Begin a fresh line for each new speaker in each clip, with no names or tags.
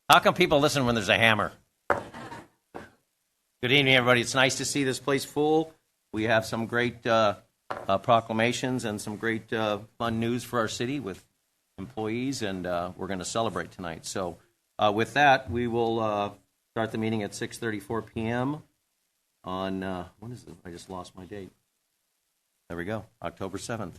How come people listen when there's a hammer? Good evening, everybody. It's nice to see this place full. We have some great proclamations and some great fun news for our city with employees, and we're going to celebrate tonight. So with that, we will start the meeting at 6:34 p.m. on, when is it? I just lost my date. There we go, October 7th.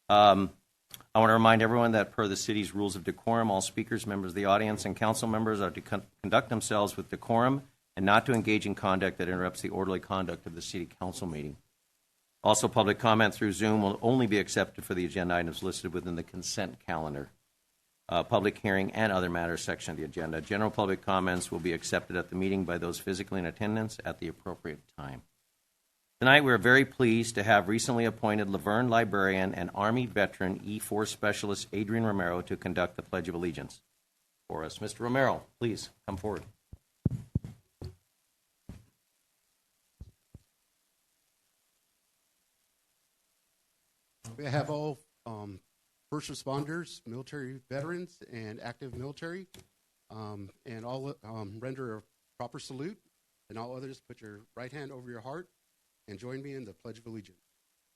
I want to remind everyone that per the city's rules of decorum, all speakers, members of the audience, and council members are to conduct themselves with decorum and not to engage in conduct that interrupts the orderly conduct of the city council meeting. Also, public comment through Zoom will only be accepted for the agenda items listed within the consent calendar. Public hearing and other matters section of the agenda. General public comments will be accepted at the meeting by those physically in attendance at the appropriate time. Tonight, we're very pleased to have recently appointed Verne librarian and Army veteran E4 specialist Adrian Romero to conduct the Pledge of Allegiance for us. Mr. Romero, please come forward.
We have all first responders, military veterans, and active military, and all render a proper salute, and all others put your right hand over your heart and join me in the Pledge of Allegiance.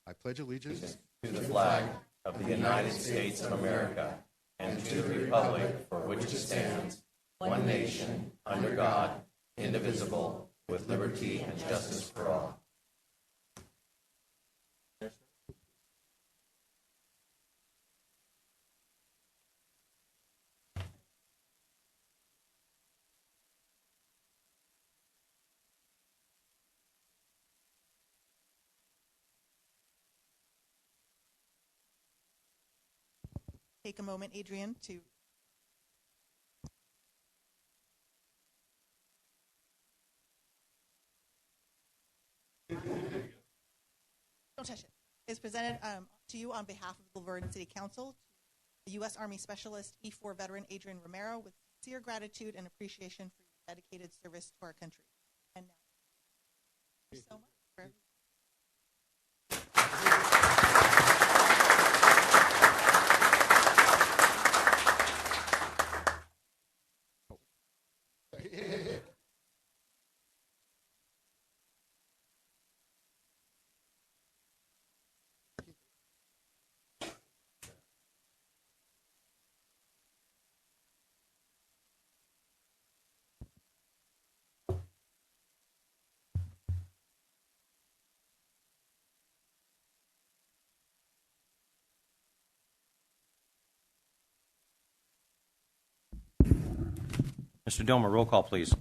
I pledge allegiance
to the flag of the United States of America and to the republic for which it stands, one nation, under God, indivisible, with liberty and justice for all.
Take a moment, Adrian, to don't touch it. It's presented to you on behalf of the Verne City Council, the U.S. Army Specialist E4 veteran Adrian Romero, with sincere gratitude and appreciation for your dedicated service to our country. And now, thank you so much for
Mr. Domer, roll call, please.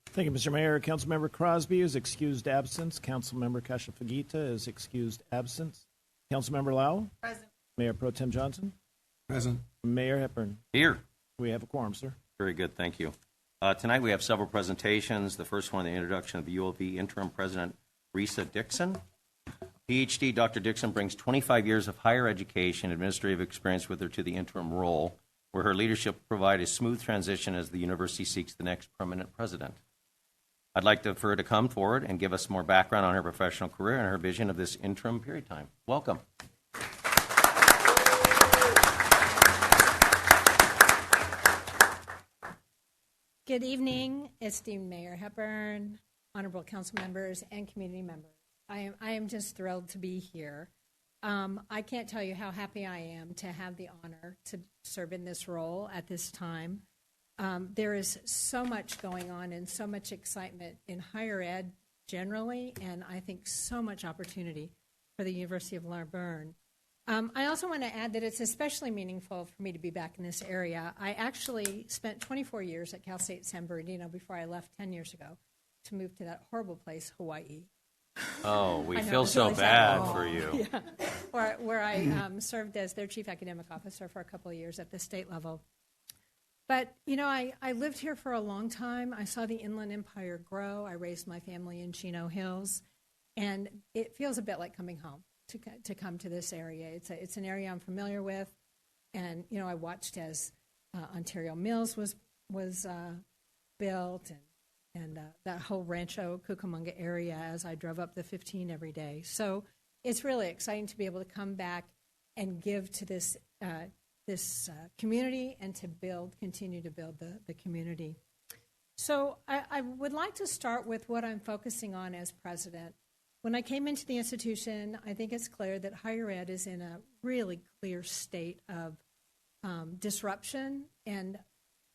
Thank you, Mr. Mayor. Councilmember Crosby is excused absence. Councilmember Kashifagita is excused absence. Councilmember Lau?
present.
Mayor Pro Tem Johnson?
Present.
Mayor Hepburn?
Here.
We have a quorum, sir.
Very good, thank you. Tonight we have several presentations. The first one, the introduction of the ULV interim president, Risa Dixon. PhD Dr. Dixon brings 25 years of higher education and administrative experience with her to the interim role, where her leadership will provide a smooth transition as the university seeks the next permanent president. I'd like for her to come forward and give us more background on her professional career and her vision of this interim period time. Welcome.
Good evening, esteemed Mayor Hepburn, honorable council members, and community members. I am just thrilled to be here. I can't tell you how happy I am to have the honor to serve in this role at this time. There is so much going on and so much excitement in higher ed generally, and I think so much opportunity for the University of La Verne. I also want to add that it's especially meaningful for me to be back in this area. I actually spent 24 years at Cal State San Bernardino before I left 10 years ago to move to that horrible place, Hawaii.
Oh, we feel
it's
so
really
bad
sad.
for you.
Yeah. Where I served as their chief academic officer for a couple of years at the state level. But, you know, I lived here for a long time. I saw the Inland Empire grow. I raised my family in Chino Hills. And it feels a bit like coming home to come to this area. It's an area I'm familiar with. And, you know, I watched as Ontario Mills was built and that whole Rancho Cucamonga area as I drove up the 15 every day. So it's really exciting to be able to come back and give to this community and to continue to build the community. So I would like to start with what I'm focusing on as president. When I came into the institution, I think it's clear that higher ed is in a really clear state of disruption, and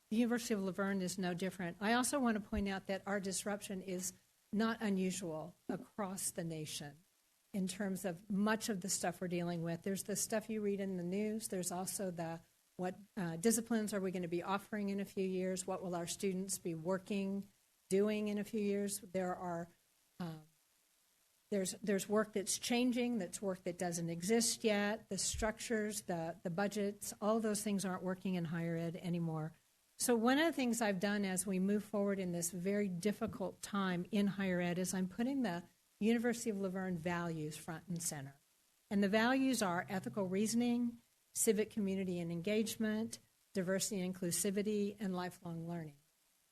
the University of Laverne is no different. I also want to point out that our disruption is not unusual across the nation in terms of much of the stuff we're dealing with. There's the stuff you read in the news. There's also what disciplines are we going to be offering in a few years? What will our students be doing in a few years? There's work that's changing, that's work that doesn't exist yet. The structures, the budgets, all those things aren't working in higher ed anymore. So one of the things I've done as we move forward in this very difficult time in higher ed is I'm putting the University of Laverne values front and center. And the values are ethical reasoning, civic community and engagement, diversity and inclusivity, and lifelong learning.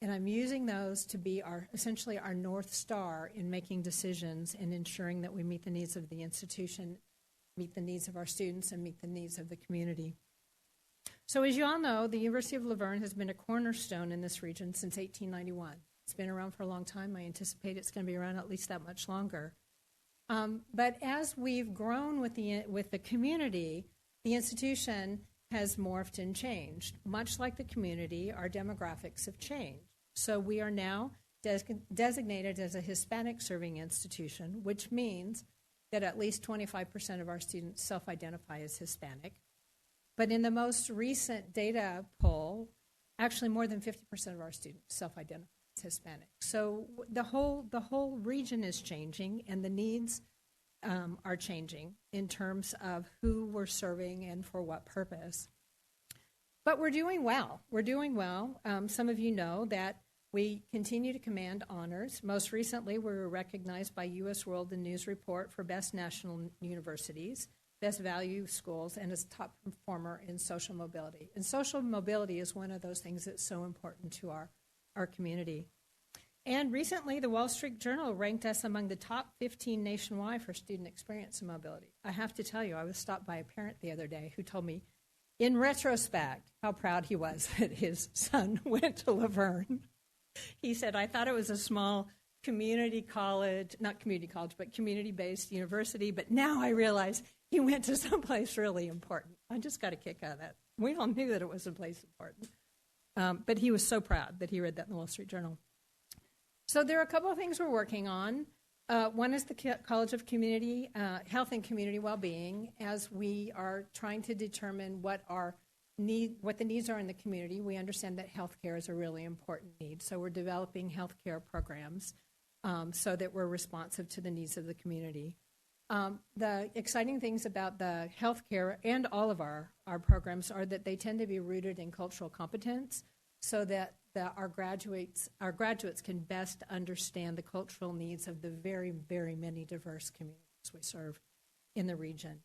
And I'm using those to be essentially our North Star in making decisions and ensuring that we meet the needs of the institution, meet the needs of our students, and meet the needs of the community. So as you all know, the University of Laverne has been a cornerstone in this region since 1891. It's been around for a long time. I anticipate it's going to be around at least that much longer. But as we've grown with the community, the institution has morphed and changed. Much like the community, our demographics have changed. So we are now designated as a Hispanic serving institution, which means that at least 25% of our students self-identify as Hispanic. But in the most recent data poll, actually more than 50% of our students self-identify as Hispanic. So the whole region is changing, and the needs are changing in terms of who we're serving and for what purpose. But we're doing well. We're doing well. Some of you know that we continue to command honors. Most recently, we were recognized by U.S. World and News Report for Best National Universities, Best Value Schools, and as top performer in social mobility. And social mobility is one of those things that's so important to our community. And recently, the Wall Street Journal ranked us among the top 15 nationwide for student experience and mobility. I have to tell you, I was stopped by a parent the other day who told me, in retrospect, how proud he was that his son went to Laverne. He said, I thought it was a small community college, not community college, but community-based university, but now I realize he went to someplace really important. I just got a kick out of that. We all knew that it was a place important. But he was so proud that he read that in the Wall Street Journal. So there are a couple of things we're working on. One is the College of Community Health and Community Wellbeing, as we are trying to determine what the needs are in the community. We understand that healthcare is a really important need, so we're developing healthcare programs so that we're responsive to the needs of the community. The exciting things about the healthcare and all of our programs are that they tend to be rooted in cultural competence, so that our graduates can best understand the cultural needs of the very, very many diverse communities we serve in the region.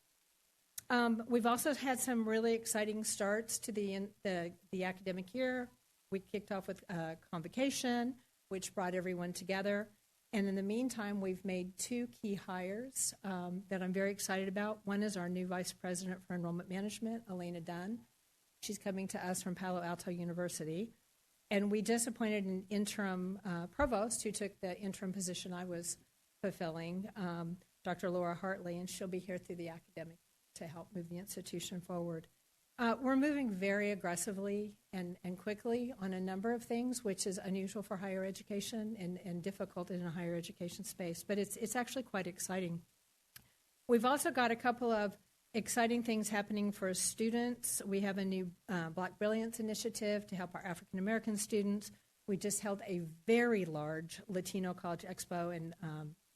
We've also had some really exciting starts to the academic year. We kicked off with convocation, which brought everyone together. And in the meantime, we've made 2 key hires that I'm very excited about. One is our new Vice President for Enrollment Management, Elena Dunn. She's coming to us from Palo Alto University. And we just appointed an interim provost who took the interim position I was fulfilling, Dr. Laura Hartley, and she'll be here through the academic to help move the institution forward. We're moving very aggressively and quickly on a number of things, which is unusual for higher education and difficult in a higher education space, but it's actually quite exciting. We've also got a couple of exciting things happening for students. We have a new Black Brilliance initiative to help our African American students. We just held a very large Latino College Expo and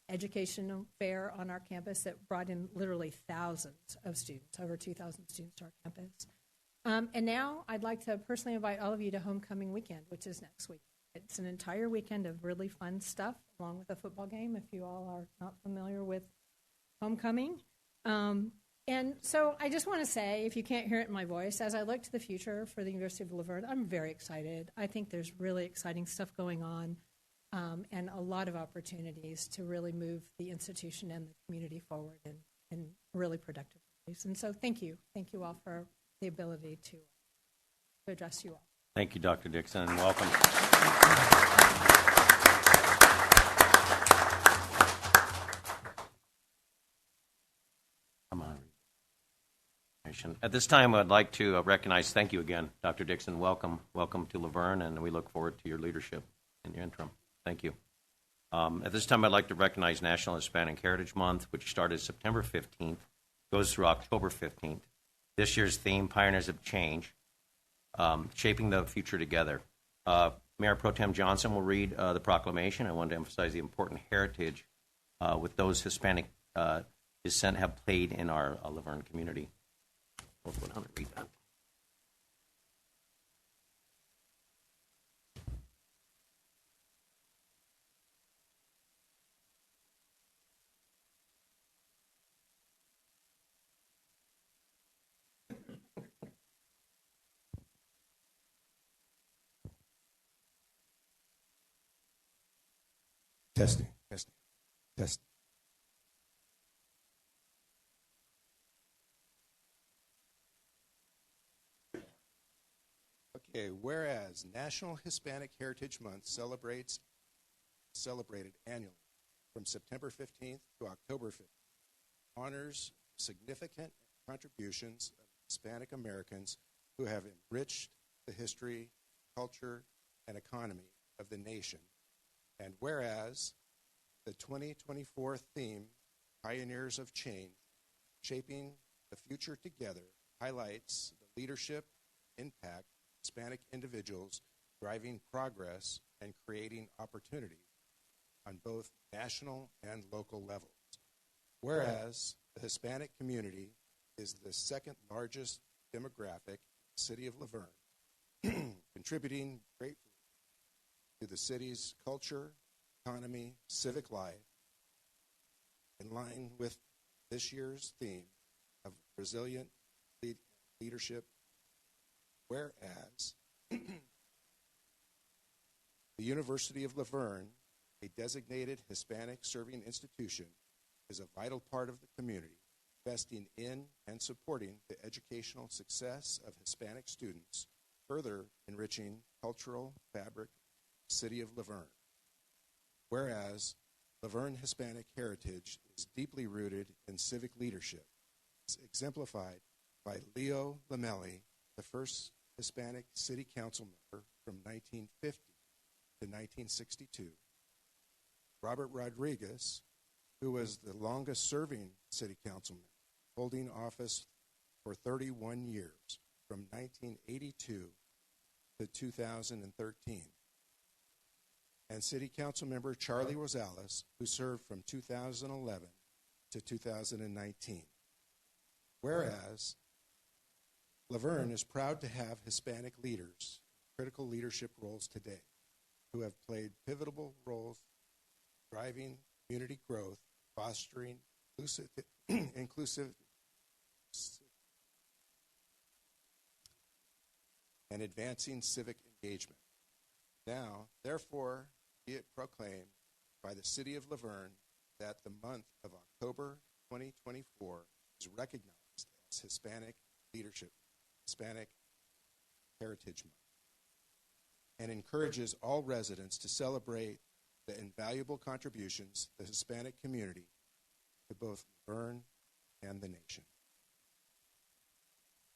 educational fair on our campus that brought in literally thousands of students, over 2,000 students to our campus. And now I'd like to personally invite all of you to Homecoming Weekend, which is next week. It's an entire weekend of really fun stuff, along with a football game, if you all are not familiar with homecoming. And so I just want to say, if you can't hear it in my voice, as I look to the future for the University of Laverne, I'm very excited. I think there's really exciting stuff going on and a lot of opportunities to really move the institution and the community forward in really productive ways. And so thank you. Thank you all for the ability to address you all.
Thank you, Dr. Dixon, and welcome. Come on. At this time, I'd like to recognize, thank you again, Dr. Dixon. Welcome to Laverne, and we look forward to your leadership in your interim. Thank you. At this time, I'd like to recognize National Hispanic Heritage Month, which started September 15th, goes through October 15th. This year's theme, Pioneers of Change, Shaping the Future Together. Mayor Pro Tem Johnson will read the proclamation. I wanted to emphasize the important heritage with those Hispanic descent have played in our Laverne community. We'll go down and read that.
Testing. Okay, whereas National Hispanic Heritage Month celebrated annually from September 15th to October 15th, honors significant contributions of Hispanic Americans who have enriched the history, culture, and economy of the nation. And whereas the 2024 theme, Pioneers of Change, Shaping the Future Together, highlights the leadership, impact, Hispanic individuals driving progress and creating opportunity on both national and local levels. Whereas the Hispanic community is the second largest demographic in the city of Laverne, contributing greatly to the city's culture, economy, civic life, in line with this year's theme of resilient leadership. Whereas the University of Laverne, a designated Hispanic serving institution, is a vital part of the community, investing in and supporting the educational success of Hispanic students, further enriching cultural fabric of the city of Laverne. Whereas Laverne Hispanic heritage is deeply rooted in civic leadership, as exemplified by Leo Lamelli, the first Hispanic city council member from 1950 to 1962, Robert Rodriguez, who was the longest serving city council member, holding office for 31 years, from 1982 to 2013, and City Council Member Charlie Rosales, who served from 2011 to 2019. Whereas Laverne is proud to have Hispanic leaders in critical leadership roles today, who have played pivotal roles driving community growth, fostering inclusive and advancing civic engagement. Now, therefore, be it proclaimed by the City of Laverne that the month of October 2024 is recognized as Hispanic Heritage Month, and encourages all residents to celebrate the invaluable contributions of the Hispanic community to both Laverne and the nation.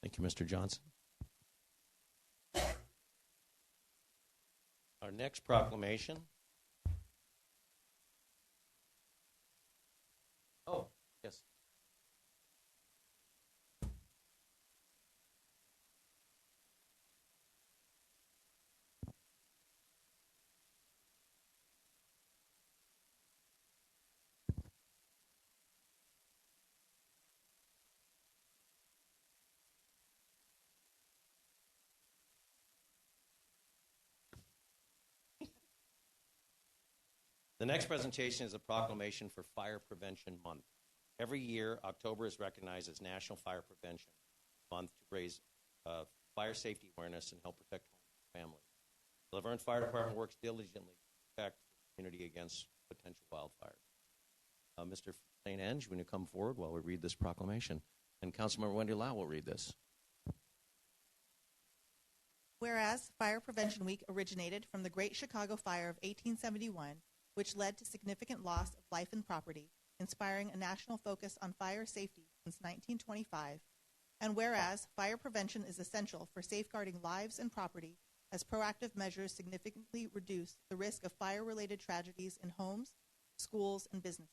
Thank you, Mr. Johnson. Our next proclamation. Oh, yes. The next presentation is a proclamation for Fire Prevention Month. Every year, October is recognized as National Fire Prevention Month to raise fire safety awareness and help protect homes and families. The Laverne Fire Department works diligently to protect the community against potential wildfires. Mr. St. Enge, when you come forward while we read this proclamation, and Councilmember Wendy Lau will read this.
Whereas Fire Prevention Week originated from the Great Chicago Fire of 1871, which led to significant loss of life and property, inspiring a national focus on fire safety since 1925. And whereas fire prevention is essential for safeguarding lives and property, as proactive measures significantly reduce the risk of fire-related tragedies in homes, schools, and businesses.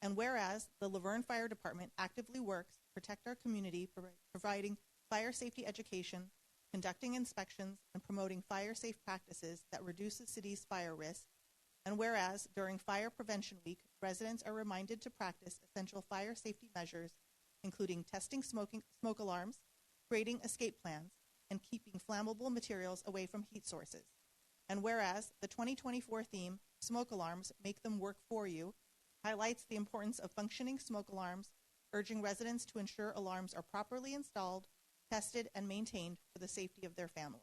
And whereas the Laverne Fire Department actively works to protect our community, providing fire safety education, conducting inspections, and promoting fire-safe practices that reduce the city's fire risk. And whereas during Fire Prevention Week, residents are reminded to practice essential fire safety measures, including testing smoke alarms, creating escape plans, and keeping flammable materials away from heat sources. And whereas the 2024 theme, Smoke Alarms, Make Them Work For You, highlights the importance of functioning smoke alarms, urging residents to ensure alarms are properly installed, tested, and maintained for the safety of their families.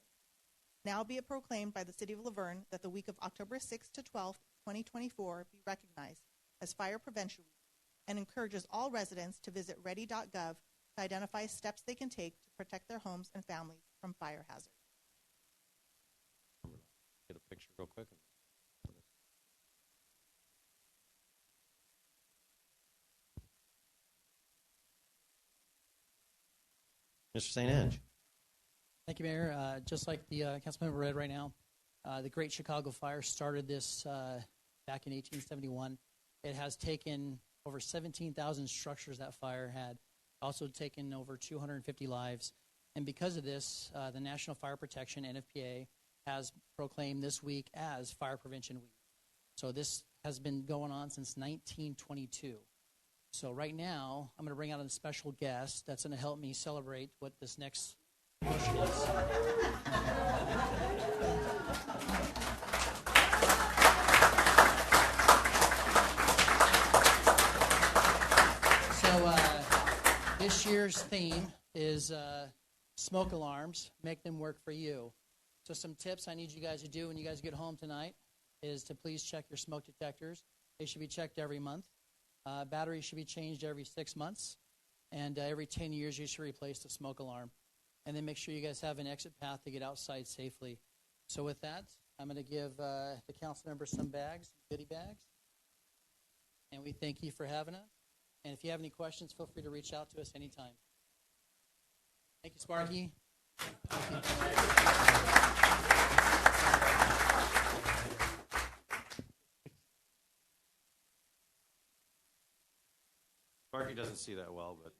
Now be it proclaimed by the City of Laverne that the week of October 6th to 12th, 2024 be recognized as Fire Prevention Week, and encourages all residents to visit ready.gov to identify steps they can take to protect their homes and families from fire hazards.
Get a picture real quick. Mr. St. Ange.
Thank you, Mayor. Just like the Councilmember read right now, the Great Chicago Fire started this back in 1871. It has taken over 17,000 structures that fire had, also taken over 250 lives. And because of this, the National Fire Protection, NFPA, has proclaimed this week as Fire Prevention Week. So this has been going on since 1922. So right now, I'm going to bring out a special guest that's going to help me celebrate what this next motion is. So this year's theme is smoke alarms, make them work for you. So some tips I need you guys to do when you guys get home tonight is to please check your smoke detectors. They should be checked every month. Batteries should be changed every 6 months, and every 10 years you should replace the smoke alarm. And then make sure you guys have an exit path to get outside safely. So with that, I'm going to give the council members some bags, goodie bags. And we thank you for having us. And if you have any questions, feel free to reach out to us anytime. Thank you, Sparky.
Sparky doesn't see that well, but.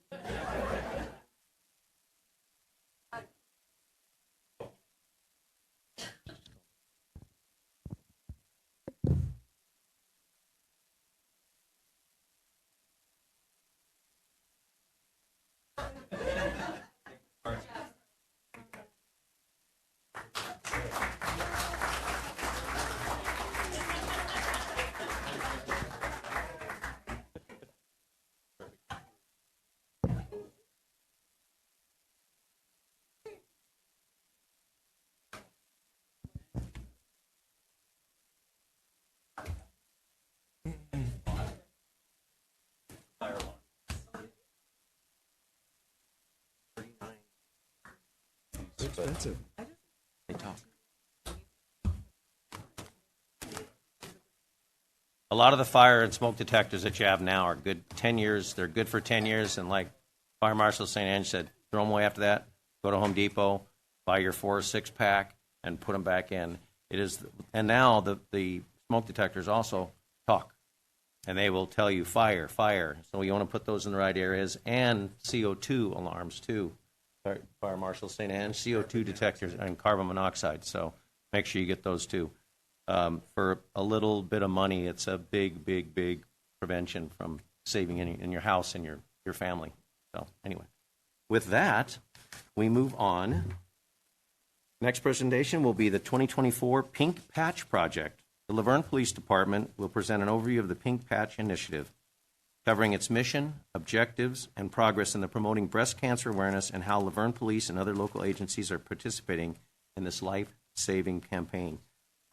Expensive.
They talk. A lot of the fire and smoke detectors that you have now are good 10 years. They're good for 10 years. And like Fire Marshal St. Ange said, throw them away after that. Go to Home Depot, buy your 4 or 6 pack, and put them back in. It is, and now the smoke detectors also talk. And they will tell you fire, fire. So you want to put those in the right areas. And CO2 alarms, too. Fire Marshal St. Ange, CO2 detectors and carbon monoxide. So make sure you get those too. For a little bit of money, it's a big, big, big prevention from saving in your house and your family. So anyway, with that, we move on. Next presentation will be the 2024 Pink Patch Project. The Laverne Police Department will present an overview of the Pink Patch Initiative, covering its mission, objectives, and progress in the promoting breast cancer awareness and how Laverne Police and other local agencies are participating in this life-saving campaign.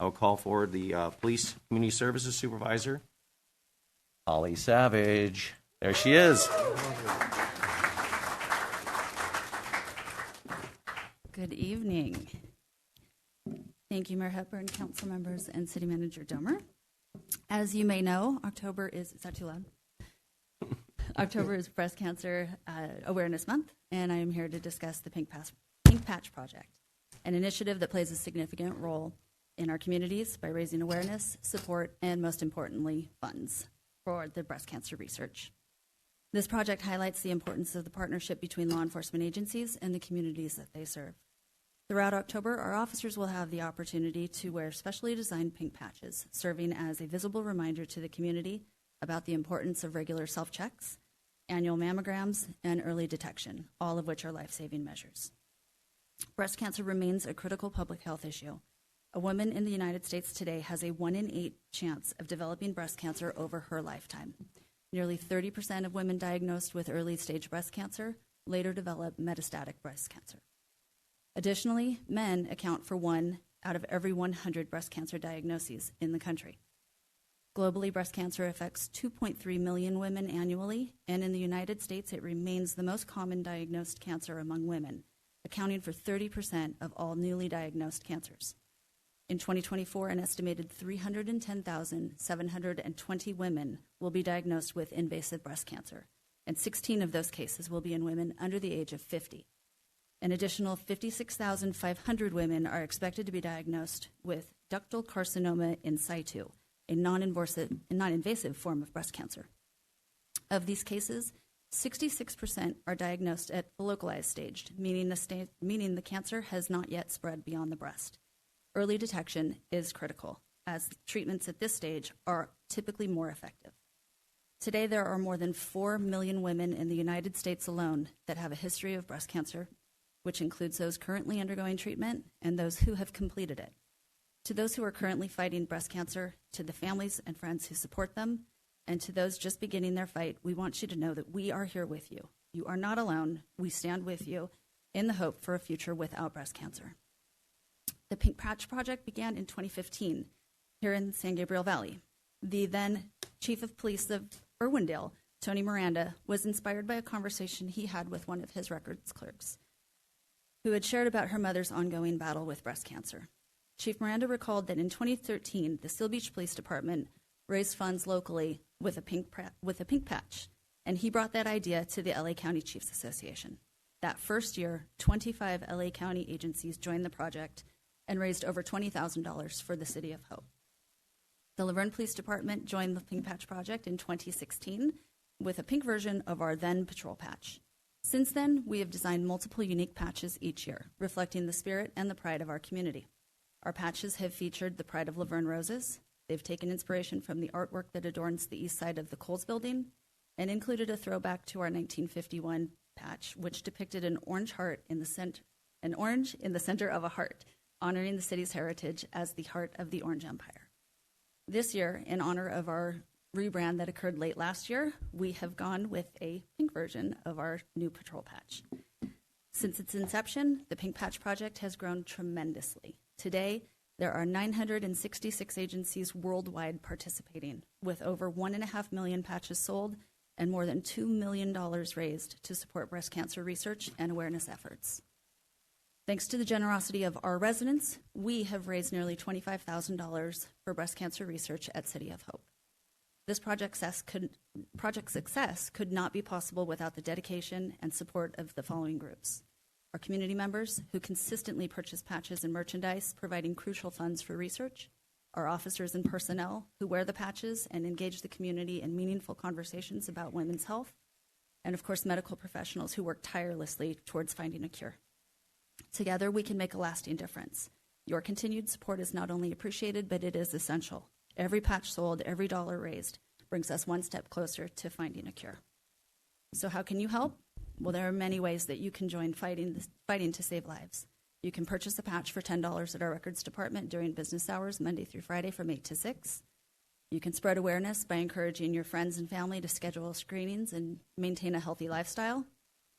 I will call forward the Police Community Services Supervisor, Holly Savage. There she is.
Good evening.
Thank you, Mayor Hepburn, council members, and City Manager Domer. As you may know, October is that too loud? October is Breast Cancer Awareness Month, and I am here to discuss the Pink Patch Project, an initiative that plays a significant role in our communities by raising awareness, support, and most importantly, funds for the breast cancer research. This project highlights the importance of the partnership between law enforcement agencies and the communities that they serve. Throughout October, our officers will have the opportunity to wear specially designed pink patches, serving as a visible reminder to the community about the importance of regular self-checks, annual mammograms, and early detection, all of which are life-saving measures. Breast cancer remains a critical public health issue. A woman in the United States today has a 1 in 8 chance of developing breast cancer over her lifetime. Nearly 30% of women diagnosed with early-stage breast cancer later develop metastatic breast cancer. Additionally, men account for 1 out of every 100 breast cancer diagnoses in the country. Globally, breast cancer affects 2.3 million women annually, and in the United States, it remains the most common diagnosed cancer among women, accounting for 30% of all newly diagnosed cancers. In 2024, an estimated 310,720 women will be diagnosed with invasive breast cancer, and 16 of those cases will be in women under the age of 50. An additional 56,500 women are expected to be diagnosed with ductal carcinoma in situ, a non-invasive form of breast cancer. Of these cases, 66% are diagnosed at the localized stage, meaning the cancer has not yet spread beyond the breast. Early detection is critical, as treatments at this stage are typically more effective. Today, there are more than 4 million women in the United States alone that have a history of breast cancer, which includes those currently undergoing treatment and those who have completed it. To those who are currently fighting breast cancer, to the families and friends who support them, and to those just beginning their fight, we want you to know that we are here with you. You are not alone. We stand with you in the hope for a future without breast cancer. The Pink Patch Project began in 2015 here in San Gabriel Valley. The then Chief of Police of Irwindale, Tony Miranda, was inspired by a conversation he had with one of his records clerks, who had shared about her mother's ongoing battle with breast cancer. Chief Miranda recalled that in 2013, the Seal Beach Police Department raised funds locally with a pink patch, and he brought that idea to the LA County Chiefs Association. That first year, 25 LA County agencies joined the project and raised over $20,000 for the City of Hope. The Laverne Police Department joined the Pink Patch Project in 2016 with a pink version of our then patrol patch. Since then, we have designed multiple unique patches each year, reflecting the spirit and the pride of our community. Our patches have featured the pride of Laverne roses. They've taken inspiration from the artwork that adorns the east side of the Coles Building and included a throwback to our 1951 patch, which depicted an orange in the center of a heart, honoring the city's heritage as the heart of the Orange Empire. This year, in honor of our rebrand that occurred late last year, we have gone with a pink version of our new patrol patch. Since its inception, the Pink Patch Project has grown tremendously. Today, there are 966 agencies worldwide participating, with over 1.5 million patches sold and more than $2 million raised to support breast cancer research and awareness efforts. Thanks to the generosity of our residents, we have raised nearly $25,000 for breast cancer research at City of Hope. This project success could not be possible without the dedication and support of the following groups: our community members, who consistently purchase patches and merchandise, providing crucial funds for research; our officers and personnel, who wear the patches and engage the community in meaningful conversations about women's health; and of course, medical professionals who work tirelessly towards finding a cure. Together, we can make a lasting difference. Your continued support is not only appreciated, but it is essential. Every patch sold, every dollar raised, brings us one step closer to finding a cure. So how can you help? Well, there are many ways that you can join fighting to save lives. You can purchase a patch for $10 at our records department during business hours, Monday through Friday from 8 to 6. You can spread awareness by encouraging your friends and family to schedule screenings and maintain a healthy lifestyle.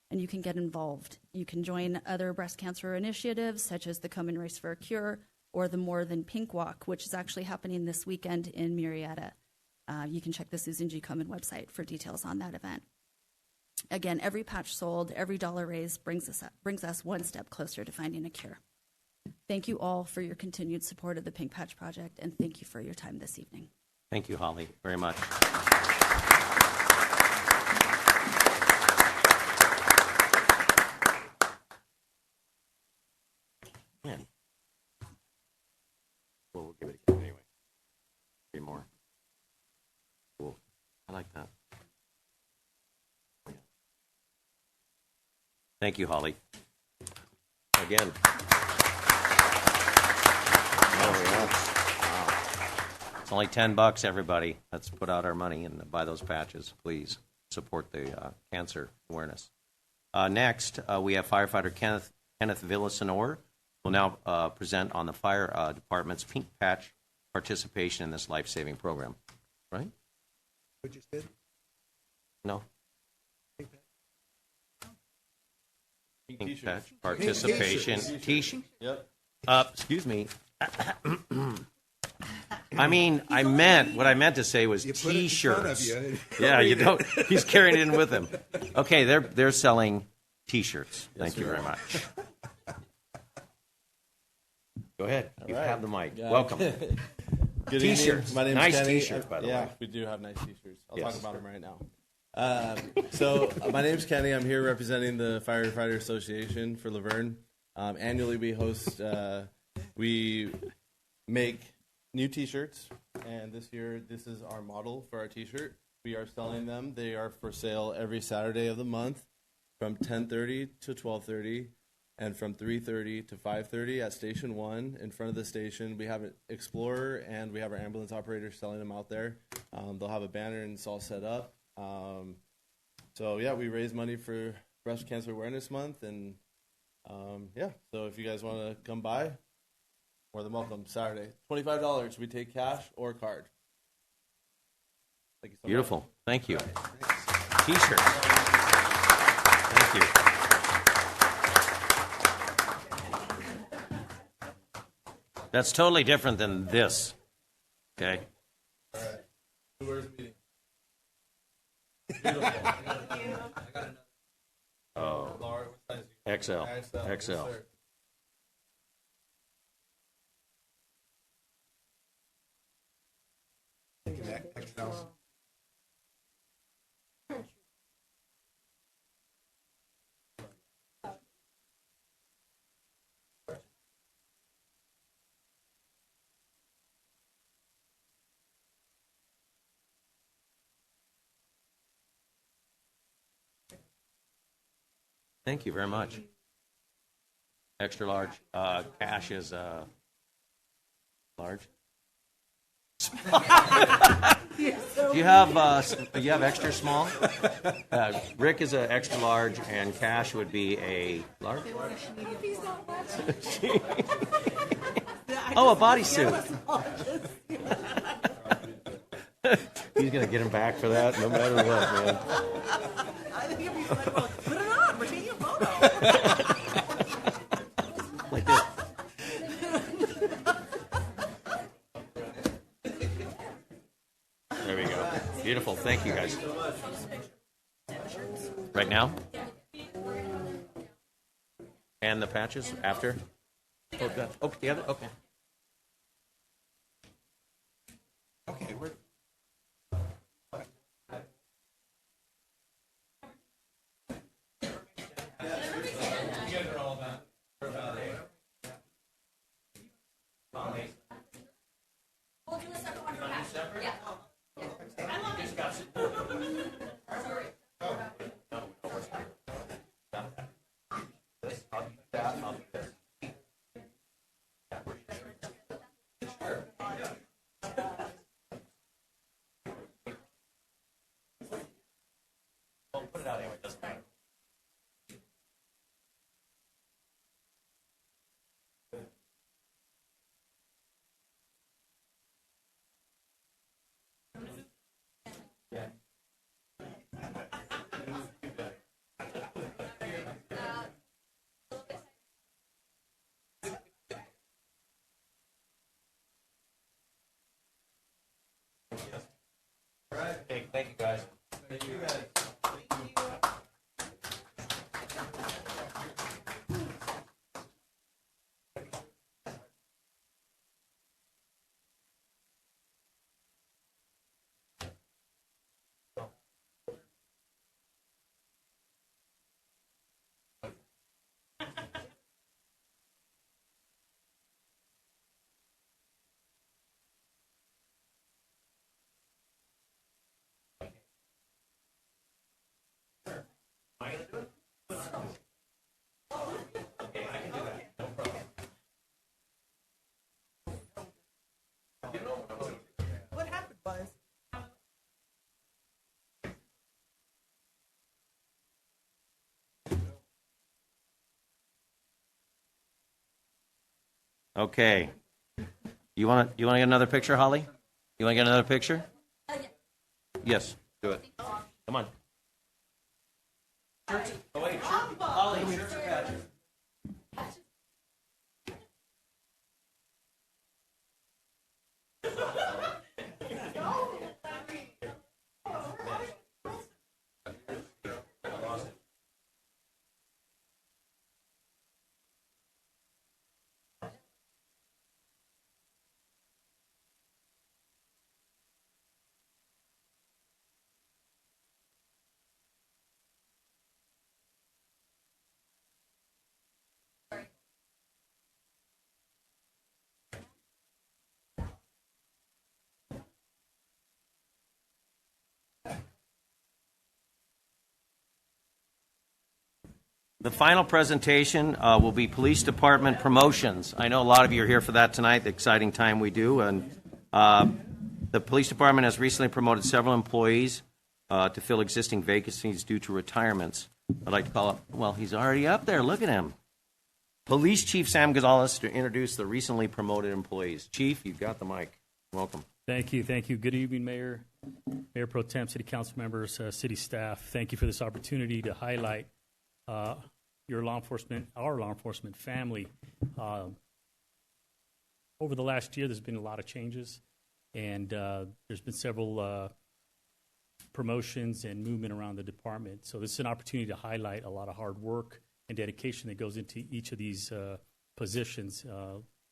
And you can get involved. You can join other breast cancer initiatives, such as the Come and Race for a Cure, or the More Than Pink Walk, which is actually happening this weekend in Murrieta. You can check the Susan G. Komen website for details on that event. Again, every patch sold, every dollar raised brings us one step closer to finding a cure. Thank you all for your continued support of the Pink Patch Project, and thank you for your time this evening.
Thank you, Holly, very much. Man. Well, we'll give it a go anyway. 3 more. Cool. I like that. Thank you, Holly. Again. Oh, yeah. Wow. It's only $10, everybody. Let's put out our money and buy those patches. Please support the cancer awareness. Next, we have firefighter Kenneth Villasenor will now present on the fire department's Pink Patch participation in this life-saving program. Right?
What you said?
No? Pink Patch participation. T-shirt.
Yep.
Excuse me. I mean, what I meant to say was
You put it in front of
T-shirts.
you.
Yeah, you don't. He's carrying it in with him. Okay, they're selling T-shirts. Thank you very much. Go ahead. You have the mic.
Yeah.
Welcome.
Good
T-shirts.
evening. My name's
Nice
Kenny.
T-shirt, by the
yeah,
way.
we do have nice T-shirts. I'll
Yes.
talk about them right now. My name's Kenny. I'm here representing the Firefighter Association for Laverne. Annually, we host, we make new T-shirts, and this year, this is our model for our T-shirt. We are selling them. They are for sale every Saturday of the month from 10:30 to 12:30. And from 3:30 to 5:30 at Station 1 in front of the station. We have an Explorer and we have our ambulance operators selling them out there. They'll have a banner and it's all set up. We raise money for Breast Cancer Awareness Month. And so if you guys want to come by, more than welcome. Saturday, $25. We take cash or card. Thank you so
Beautiful.
much.
Thank you. T-shirts. Thank you. That's totally different than this. Okay.
Who wears meeting?
Oh,
Laura, what size do you
XL.
Yes,
XL.
sir.
Thank you very much. Extra large. Cash is large. Do you have extra small? Rick is an extra large, and Cash would be a large. Oh, a bodysuit. He's gonna get him back for that, no matter what, man.
I think if he's like, well, put it on. We're taking a photo.
Like this. There we go. Beautiful. Thank you, guys. Right now? And the patches after? Oh, together? Okay.
Okay, we're
Okay. You want to get another picture, Holly? You want to get another picture? Yes, do it. Come on. Oh, wait, Holly, shirts or patches? The final presentation will be Police Department promotions. I know a lot of you are here for that tonight, the exciting time we do. And the Police Department has recently promoted several employees to fill existing vacancies due to retirements. I'd like to call up, well, he's already up there. Look at him. Police Chief Sam Gonzalez to introduce the recently promoted employees. Chief, you've got the mic. Welcome.
Thank you. Thank you. Good evening, Mayor, Mayor Pro Tem, City Council members, city staff. Thank you for this opportunity to highlight our law enforcement family. Over the last year, there's been a lot of changes, and there's been several promotions and movement around the department. So this is an opportunity to highlight a lot of hard work and dedication that goes into each of these positions,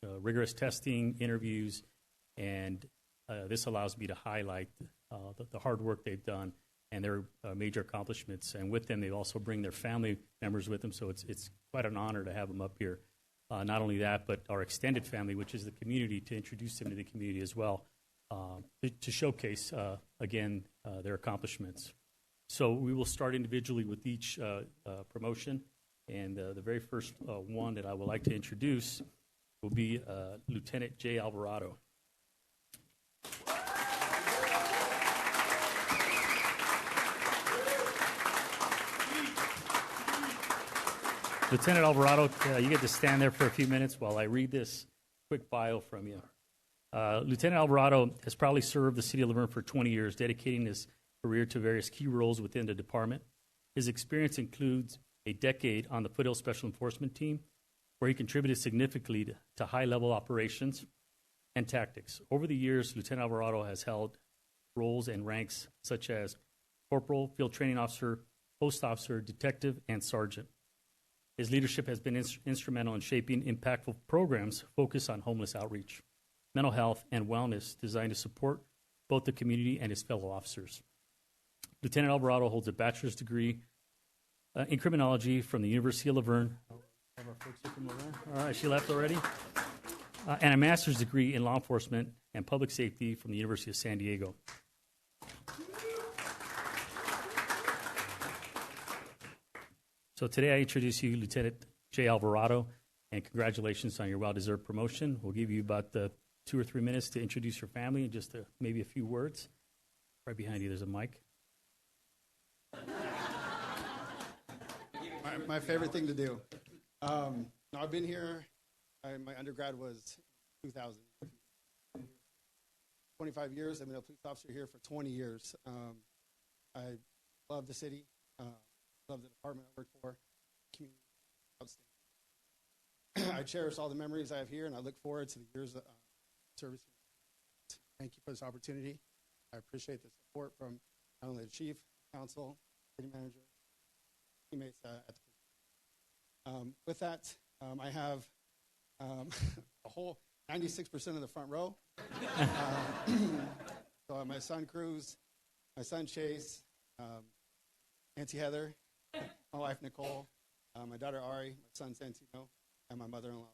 rigorous testing, interviews, and this allows me to highlight the hard work they've done and their major accomplishments. And with them, they also bring their family members with them, so it's quite an honor to have them up here. Not only that, but our extended family, which is the community, to introduce them to the community as well, to showcase, again, their accomplishments. So we will start individually with each promotion, and the very first one that I would like to introduce will be Lieutenant J. Alvarado. Lieutenant Alvarado, you get to stand there for a few minutes while I read this quick bio from you. Lieutenant Alvarado has proudly served the city of Laverne for 20 years, dedicating his career to various key roles within the department. His experience includes a decade on the Foothill Special Enforcement Team, where he contributed significantly to high-level operations and tactics. Over the years, Lieutenant Alvarado has held roles and ranks such as corporal, field training officer, post officer, detective, and sergeant. His leadership has been instrumental in shaping impactful programs focused on homeless outreach, mental health, and wellness designed to support both the community and his fellow officers. Lieutenant Alvarado holds a bachelor's degree in criminology from the University of Laverne. Have our folks here from Laverne? All right, she left already. And a master's degree in law enforcement and public safety from the University of San Diego. So today I introduce you Lieutenant J. Alvarado, and congratulations on your well-deserved promotion. We'll give you about 2 or 3 minutes to introduce your family and just maybe a few words. Right behind you, there's a mic.
My favorite thing to do. I've been here, my undergrad was 2000. 25 years, I've been a police officer here for 20 years. I love the city, love the department I work for, community, outstanding. I cherish all the memories I have here, and I look forward to the years of service. Thank you for this opportunity. I appreciate the support from not only the chief, council, city manager, teammates at the police. With that, I have a whole 96% of the front row. So my son Cruz, my son Chase, Auntie Heather, my wife Nicole, my daughter Ari, my son Santino, and my mother-in-law.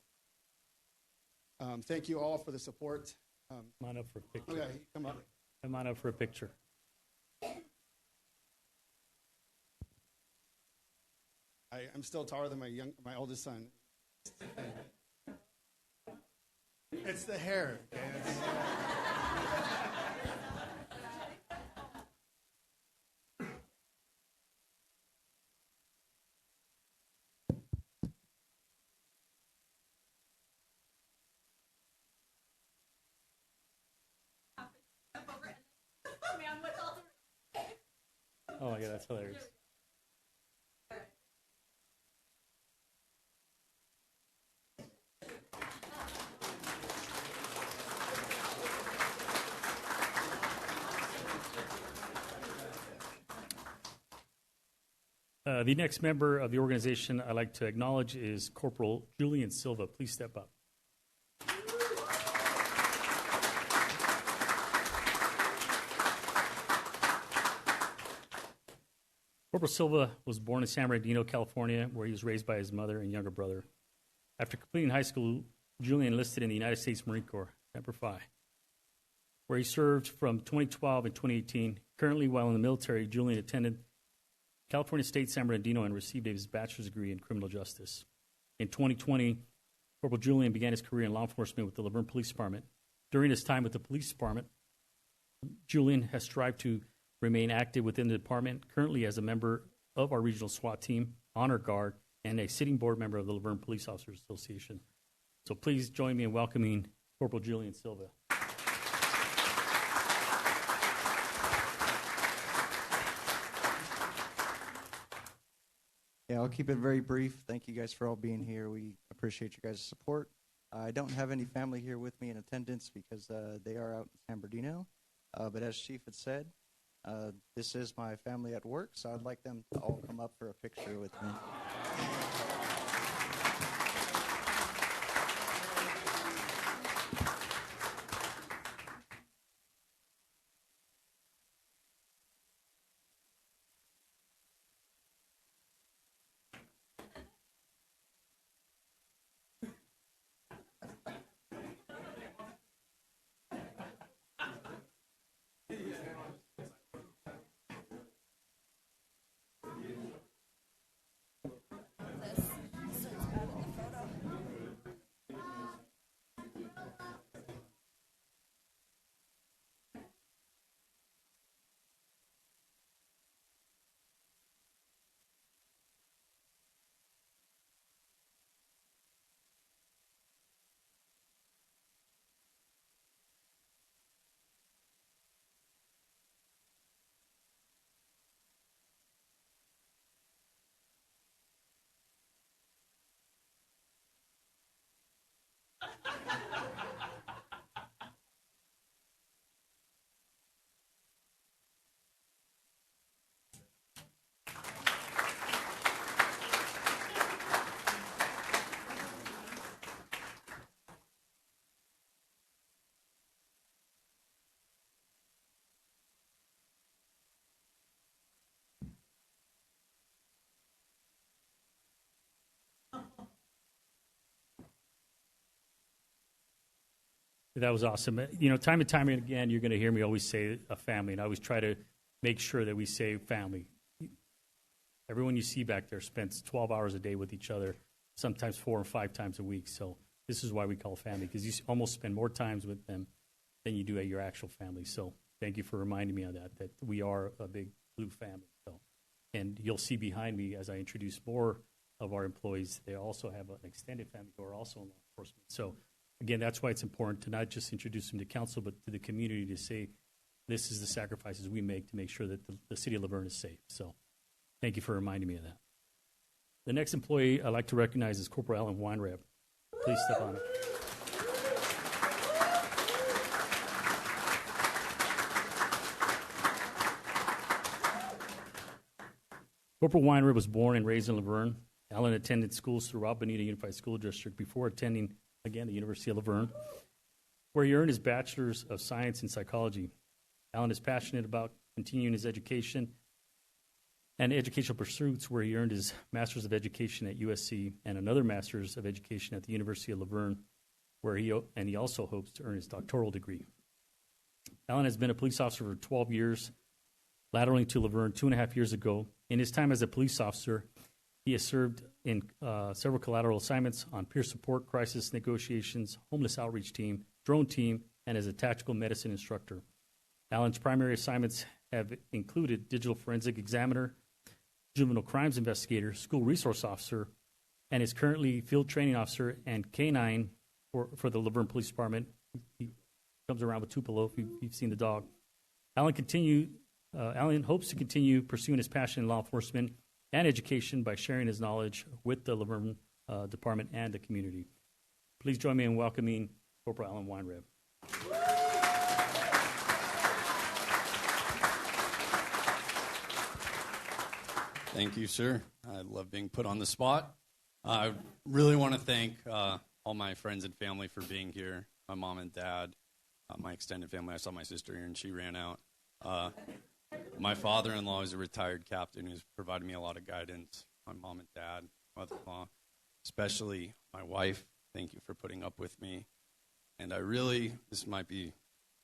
Thank you all for the support.
Come on up for a picture.
Okay, come on.
Come on up for a picture.
I'm still taller than my oldest son. It's the hair. Okay?
Oh my God, that's hilarious. The next member of the organization I'd like to acknowledge is Corporal Julian Silva. Please step up. Corporal Silva was born in San Bernardino, California, where he was raised by his mother and younger brother. After completing high school, Julian enlisted in the United States Marine Corps, Semper Fi, where he served from 2012 and 2018. Currently, while in the military, Julian attended California State San Bernardino and received his bachelor's degree in criminal justice. In 2020, Corporal Julian began his career in law enforcement with the Laverne Police Department. During his time with the police department, Julian has strived to remain active within the department, currently as a member of our regional SWAT team, Honor Guard, and a sitting board member of the Laverne Police Officers Association. So please join me in welcoming Corporal Julian Silva.
Yeah, I'll keep it very brief. Thank you guys for all being here. We appreciate you guys' support. I don't have any family here with me in attendance because they are out in San Bernardino. But as Chief had said, this is my family at work, so I'd like them to all come up for a picture with me.
That was awesome. You know, time and time again, you're going to hear me always say a family, and I always try to make sure that we say family. Everyone you see back there spends 12 hours a day with each other, sometimes 4 or 5 times a week. So this is why we call family, because you almost spend more times with them than you do at your actual family. So thank you for reminding me of that we are a big blue family. So, and you'll see behind me as I introduce more of our employees, they also have an extended family who are also in law enforcement. So again, that's why it's important to not just introduce them to council, but to the community to say, this is the sacrifices we make to make sure that the city of Laverne is safe. So thank you for reminding me of that. The next employee I'd like to recognize is Corporal Alan Weinreb. Please step on it. Corporal Weinreb was born and raised in Laverne. Alan attended schools throughout Bonita Unified School District before attending, again, the University of Laverne, where he earned his Bachelor's of Science in Psychology. Alan is passionate about continuing his education and educational pursuits, where he earned his Master's of Education at USC and another Master's of Education at the University of Laverne, where he also hopes to earn his doctoral degree. Alan has been a police officer for 12 years, lateraling to Laverne 2.5 years ago. In his time as a police officer, he has served in several collateral assignments on peer support, crisis negotiations, homeless outreach team, drone team, and as a tactical medicine instructor. Alan's primary assignments have included digital forensic examiner, juvenile crimes investigator, school resource officer, and is currently field training officer and K9 for the Laverne Police Department. He comes around with Tupelo if you've seen the dog. Alan continues Alan hopes to continue pursuing his passion in law enforcement and education by sharing his knowledge with the Laverne Department and the community. Please join me in welcoming Corporal Alan Weinreb.
Thank you, sir. I love being put on the spot. I really want to thank all my friends and family for being here, my mom and dad, my extended family. I saw my sister here, and she ran out. My father-in-law is a retired captain who's provided me a lot of guidance. My mom and dad, mother-in-law, especially my wife. Thank you for putting up with me. And I really, this might be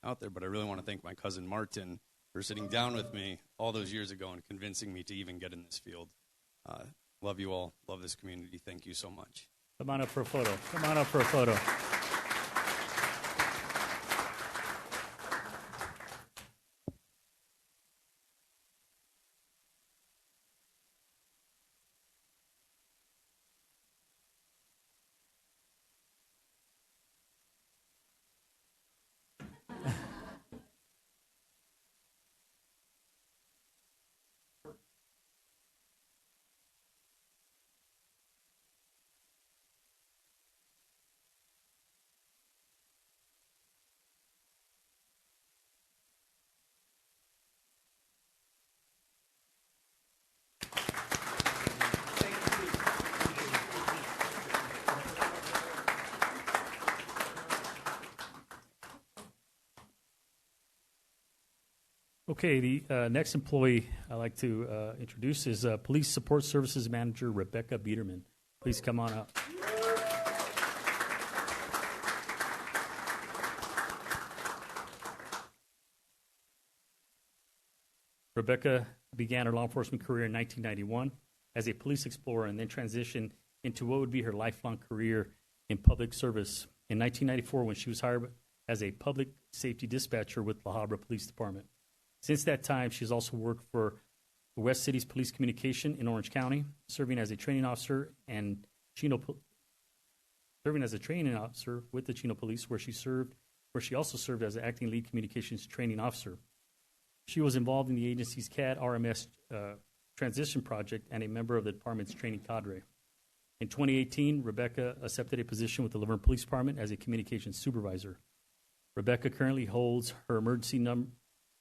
out there, but I really want to thank my cousin Martin for sitting down with me all those years ago and convincing me to even get in this field. Love you all. Love this community. Thank you so much.
Come on up for a photo. Come on up for a photo. Okay, the next employee I'd like to introduce is Police Support Services Manager Rebecca Biederman. Please come on up. Rebecca began her law enforcement career in 1991 as a police explorer and then transitioned into what would be her lifelong career in public service. In 1994, when she was hired as a public safety dispatcher with La Habra Police Department. Since that time, she's also worked for West City's Police Communication in Orange County, serving as a training officer with the Chino Police, where she also served as an acting lead communications training officer. She was involved in the agency's CAD RMS transition project and a member of the department's training cadre. In 2018, Rebecca accepted a position with the Laverne Police Department as a communications supervisor. Rebecca currently holds her emergency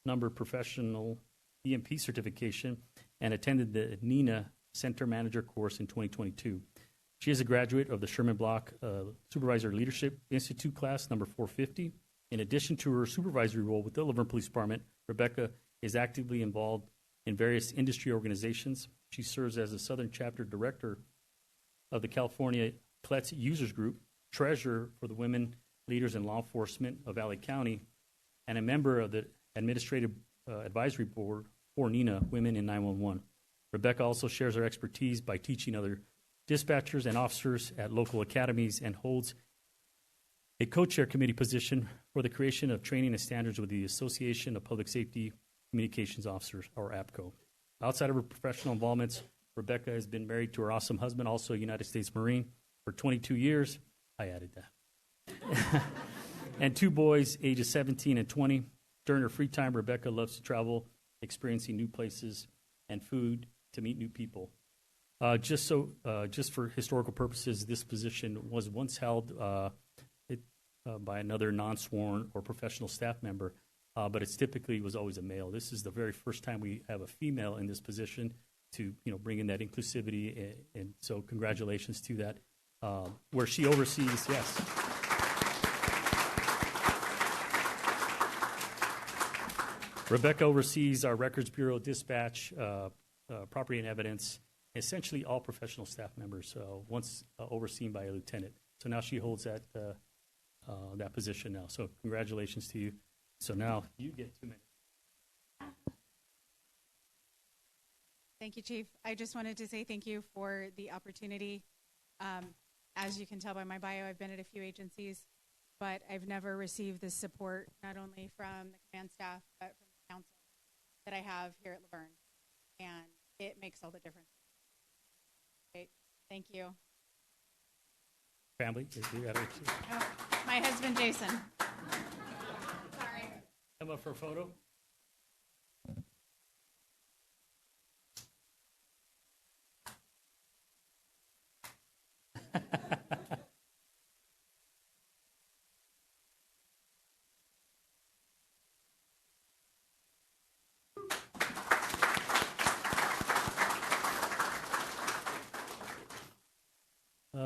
number professional EMP certification and attended the NINA Center Manager course in 2022. She is a graduate of the Sherman Block Supervisor Leadership Institute class number 450. In addition to her supervisory role with the Laverne Police Department, Rebecca is actively involved in various industry organizations. She serves as the Southern Chapter Director of the California CLETS Users Group, Treasurer for the Women Leaders in Law Enforcement of LA County, and a member of the Administrative Advisory Board for NINA, Women in 911. Rebecca also shares her expertise by teaching other dispatchers and officers at local academies and holds a co-chair committee position for the creation of training and standards with the Association of Public Safety Communications Officers, or APCO. Outside of her professional involvements, Rebecca has been married to her awesome husband, also a United States Marine, for 22 years. I added that. And two boys, ages 17 and 20. During her free time, Rebecca loves to travel, experiencing new places and food to meet new people. Just for historical purposes, this position was once held by another non-sworn or professional staff member, but it's typically was always a male. This is the very first time we have a female in this position to bring in that inclusivity, and so congratulations to that. Where she oversees, yes. Rebecca oversees our Records Bureau, dispatch, property and evidence, essentially all professional staff members, once overseen by a lieutenant. So now she holds that position now. So congratulations to you. So now you get 2 minutes.
Thank you, Chief. I just wanted to say thank you for the opportunity. As you can tell by my bio, I've been at a few agencies, but I've never received this support, not only from the command staff, but from the council that I have here at Laverne. And it makes all the difference. Great. Thank you.
Family?
Oh, my husband, Jason. Sorry.
Come up for a photo.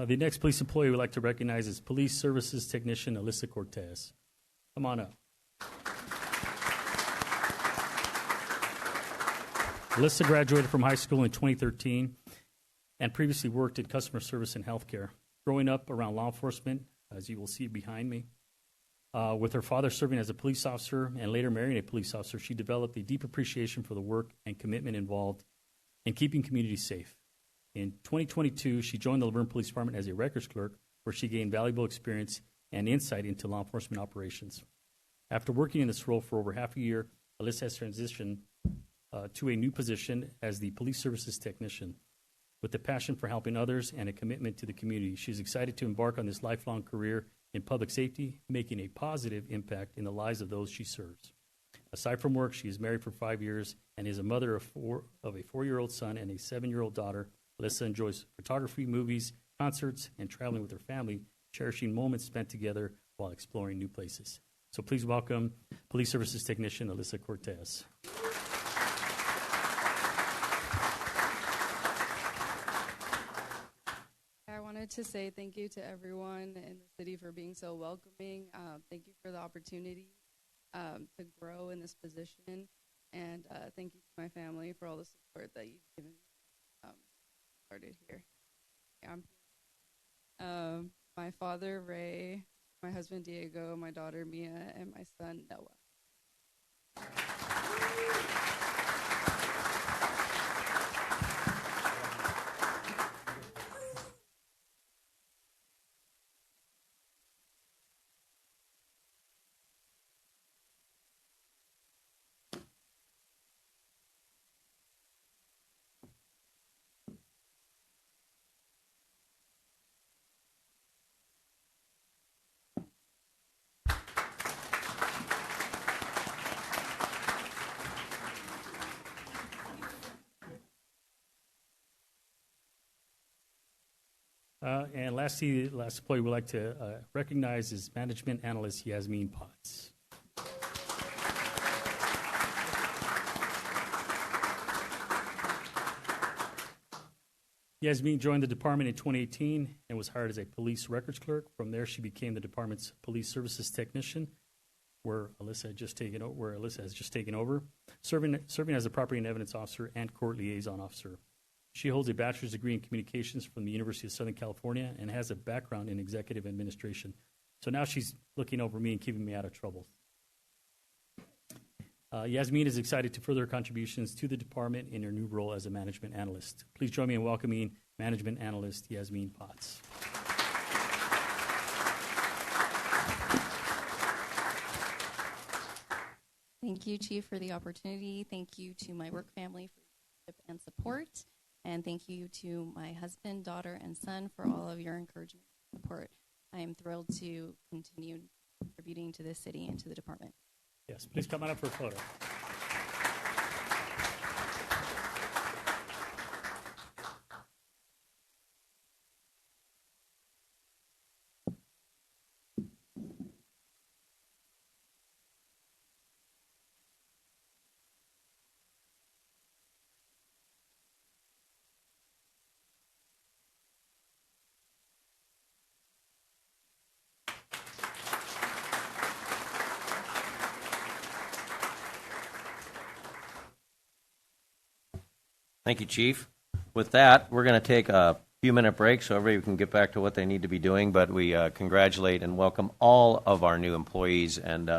The next police employee we'd like to recognize is Police Services Technician Alyssa Cortez. Come on up. Alyssa graduated from high school in 2013 and previously worked in customer service and healthcare. Growing up around law enforcement, as you will see behind me, with her father serving as a police officer and later marrying a police officer, she developed a deep appreciation for the work and commitment involved in keeping communities safe. In 2022, she joined the Laverne Police Department as a records clerk, where she gained valuable experience and insight into law enforcement operations. After working in this role for over half a year, Alyssa has transitioned to a new position as the Police Services Technician. With a passion for helping others and a commitment to the community, she's excited to embark on this lifelong career in public safety, making a positive impact in the lives of those she serves. Aside from work, she is married for 5 years and is a mother of a 4-year-old son and a 7-year-old daughter. Alyssa enjoys photography, movies, concerts, and traveling with her family, cherishing moments spent together while exploring new places. So please welcome Police Services Technician Alyssa Cortez.
I wanted to say thank you to everyone in the city for being so welcoming. Thank you for the opportunity to grow in this position. And thank you to my family for all the support that you've given me. Started here. My father, Ray, my husband, Diego, my daughter, Mia, and my son, Noah.
And lastly, the last employee we'd like to recognize is Management Analyst Yasmin Potts. Yasmin joined the department in 2018 and was hired as a police records clerk. From there, she became the department's police services technician, where Alyssa has just taken over, serving as a property and evidence officer and court liaison officer. She holds a bachelor's degree in communications from the University of Southern California and has a background in executive administration. So now she's looking over me and keeping me out of trouble. Yasmin is excited to further her contributions to the department in her new role as a management analyst. Please join me in welcoming management analyst Yasmin Potts.
Thank you, Chief, for the opportunity. Thank you to my work family for leadership and support. And thank you to my husband, daughter, and son for all of your encouragement and support. I am thrilled to continue contributing to this city and to the department.
Yes, please come on up for a photo.
Thank you, Chief. With that, we're going to take a few-minute break so everybody can get back to what they need to be doing, but we congratulate and welcome all of our new employees, and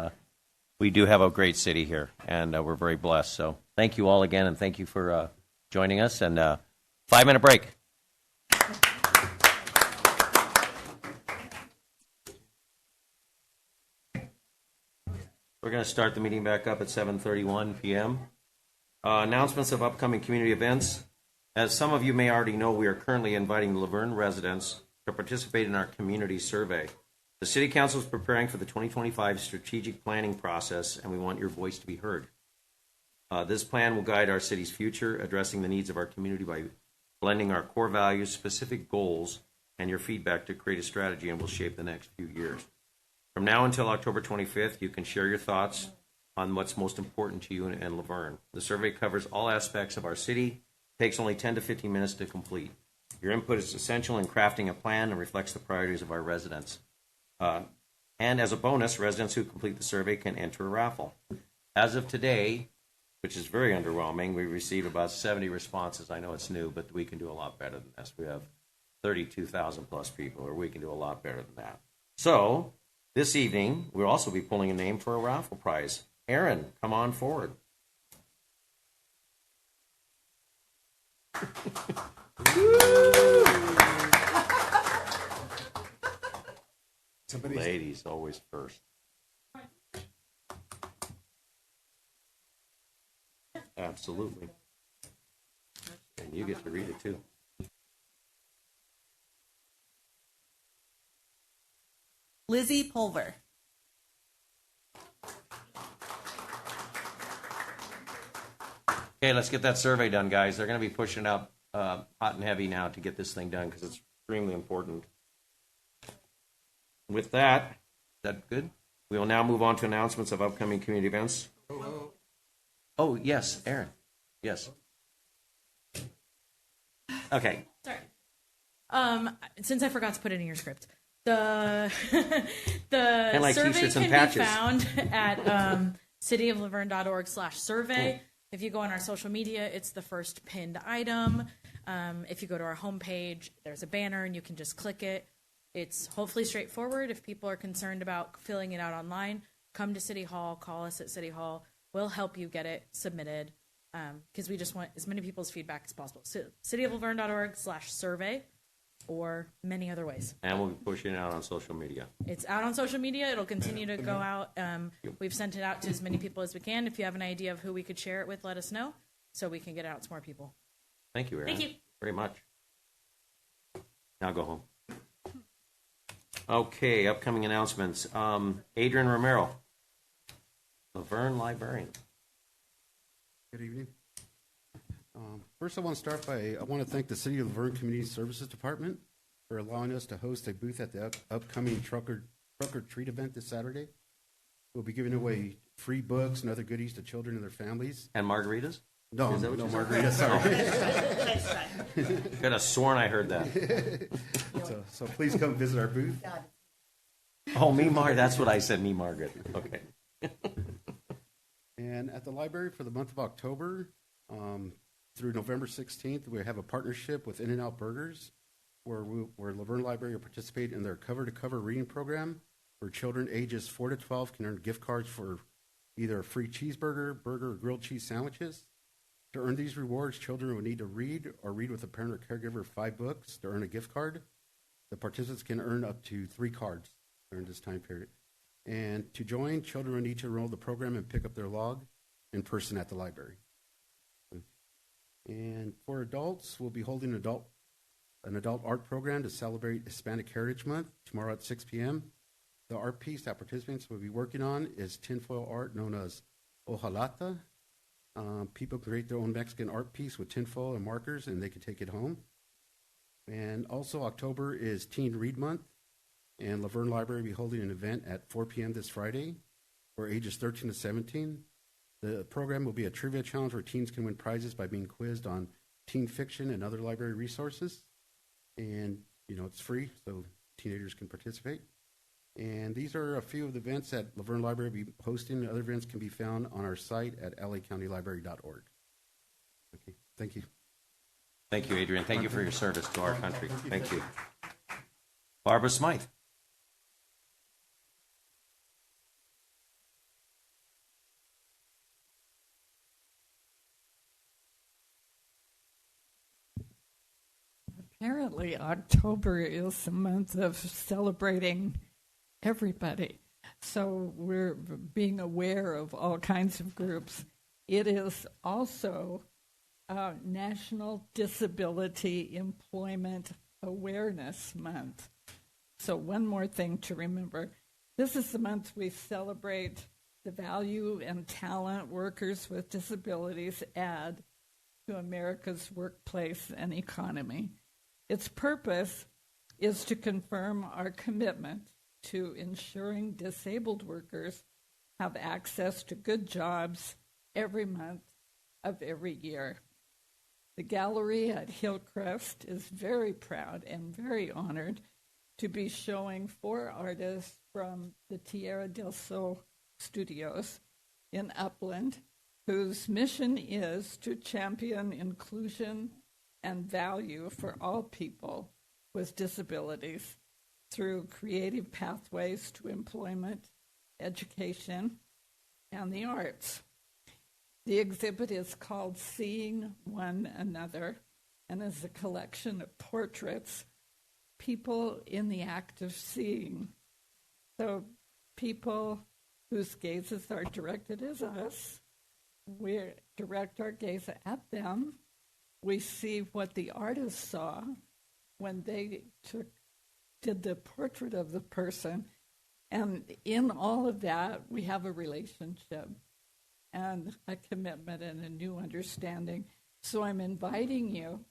we do have a great city here, and we're very blessed. So thank you all again, and thank you for joining us, and 5-minute break. We're going to start the meeting back up at 7:31 p.m. Announcements of upcoming community events. As some of you may already know, we are currently inviting the Laverne residents to participate in our community survey. The City Council is preparing for the 2025 strategic planning process, and we want your voice to be heard. This plan will guide our city's future, addressing the needs of our community by blending our core values, specific goals, and your feedback to create a strategy and will shape the next few years. From now until October 25th, you can share your thoughts on what's most important to you and Laverne. The survey covers all aspects of our city, takes only 10 to 15 minutes to complete. Your input is essential in crafting a plan and reflects the priorities of our residents. And as a bonus, residents who complete the survey can enter a raffle. As of today, which is very underwhelming, we received about 70 responses. I know it's new, but we can do a lot better than this. We have 32,000 plus people, or we can do a lot better than that. So, this evening, we'll also be pulling a name for a raffle prize. Aaron, come on forward. Ladies always first. Absolutely. And you get to read it too.
Lizzie Pulver.
Okay, let's get that survey done, guys. They're going to be pushing out hot and heavy now to get this thing done because it's extremely important. With that, is that good? We will now move on to announcements of upcoming community events. Oh, yes, Aaron. Yes. Okay.
Sorry. Since I forgot to put it in your script, the
like
survey
t-shirts and
can
patches.
be found at cityoflaverne.org/survey. If you go on our social media, it's the first pinned item. If you go to our homepage, there's a banner and you can just click it. It's hopefully straightforward. If people are concerned about filling it out online, come to City Hall, call us at City Hall. We'll help you get it submitted because we just want as many people's feedback as possible. So cityoflaverne.org/survey or many other ways.
And we'll be pushing it out on social media.
It's out on social media. It'll continue to go out. We've sent it out to as many people as we can. If you have an idea of who we could share it with, let us know so we can get it out to more people.
Thank you, Aaron.
Thank you.
Very much. Now go home. Okay, upcoming announcements. Adrian Romero, Laverne Librarian.
Good evening. First, I want to start by, I want to thank the City of Laverne Community Services Department for allowing us to host a booth at the upcoming Truck or Treat event this Saturday. We'll be giving away free books and other goodies to children and their families.
And margaritas?
No,
Is that what
no
you said?
margaritas, sorry.
Could have sworn I heard that.
So please come visit our booth.
Oh, that's what I said, me Margaret. Okay.
And at the library for the month of October, through November 16th, we have a partnership with In-N-Out Burgers, where Laverne Library will participate in their cover-to-cover reading program, where children ages 4 to 12 can earn gift cards for either a free cheeseburger, burger, or grilled cheese sandwiches. To earn these rewards, children will need to read or read with a parent or caregiver 5 books to earn a gift card. The participants can earn up to 3 cards during this time period. And to join, children will need to enroll in the program and pick up their log in person at the library. And for adults, we'll be holding an adult art program to celebrate Hispanic Heritage Month tomorrow at 6 p.m. The art piece that participants will be working on is tinfoil art known as hojalata. People create their own Mexican art piece with tinfoil and markers, and they can take it home. And also, October is Teen Read Month, and Laverne Library will be holding an event at 4 p.m. this Friday for ages 13 to 17. The program will be a trivia challenge where teens can win prizes by being quizzed on teen fiction and other library resources. And, it's free, so teenagers can participate. And these are a few of the events that Laverne Library will be hosting. Other events can be found on our site at lacountylibrary.org. Okay, thank you.
Thank you, Adrian. Thank you for your service to our country. Thank you. Barbara Smythe.
Apparently, October is the month of celebrating everybody. So we're being aware of all kinds of groups. It is also National Disability Employment Awareness Month. So one more thing to remember. This is the month we celebrate the value and talent workers with disabilities add to America's workplace and economy. Its purpose is to confirm our commitment to ensuring disabled workers have access to good jobs every month of every year. The gallery at Hillcrest is very proud and very honored to be showing 4 artists from the Tierra del Sol studios in Upland, whose mission is to champion inclusion and value for all people with disabilities through creative pathways to employment, education, and the arts. The exhibit is called Seeing One Another and is a collection of portraits, people in the act of seeing. So people whose gazes are directed at us, we direct our gaze at them. We see what the artist saw when they did the portrait of the person. And in all of that, we have a relationship and a commitment and a new understanding. So I'm inviting you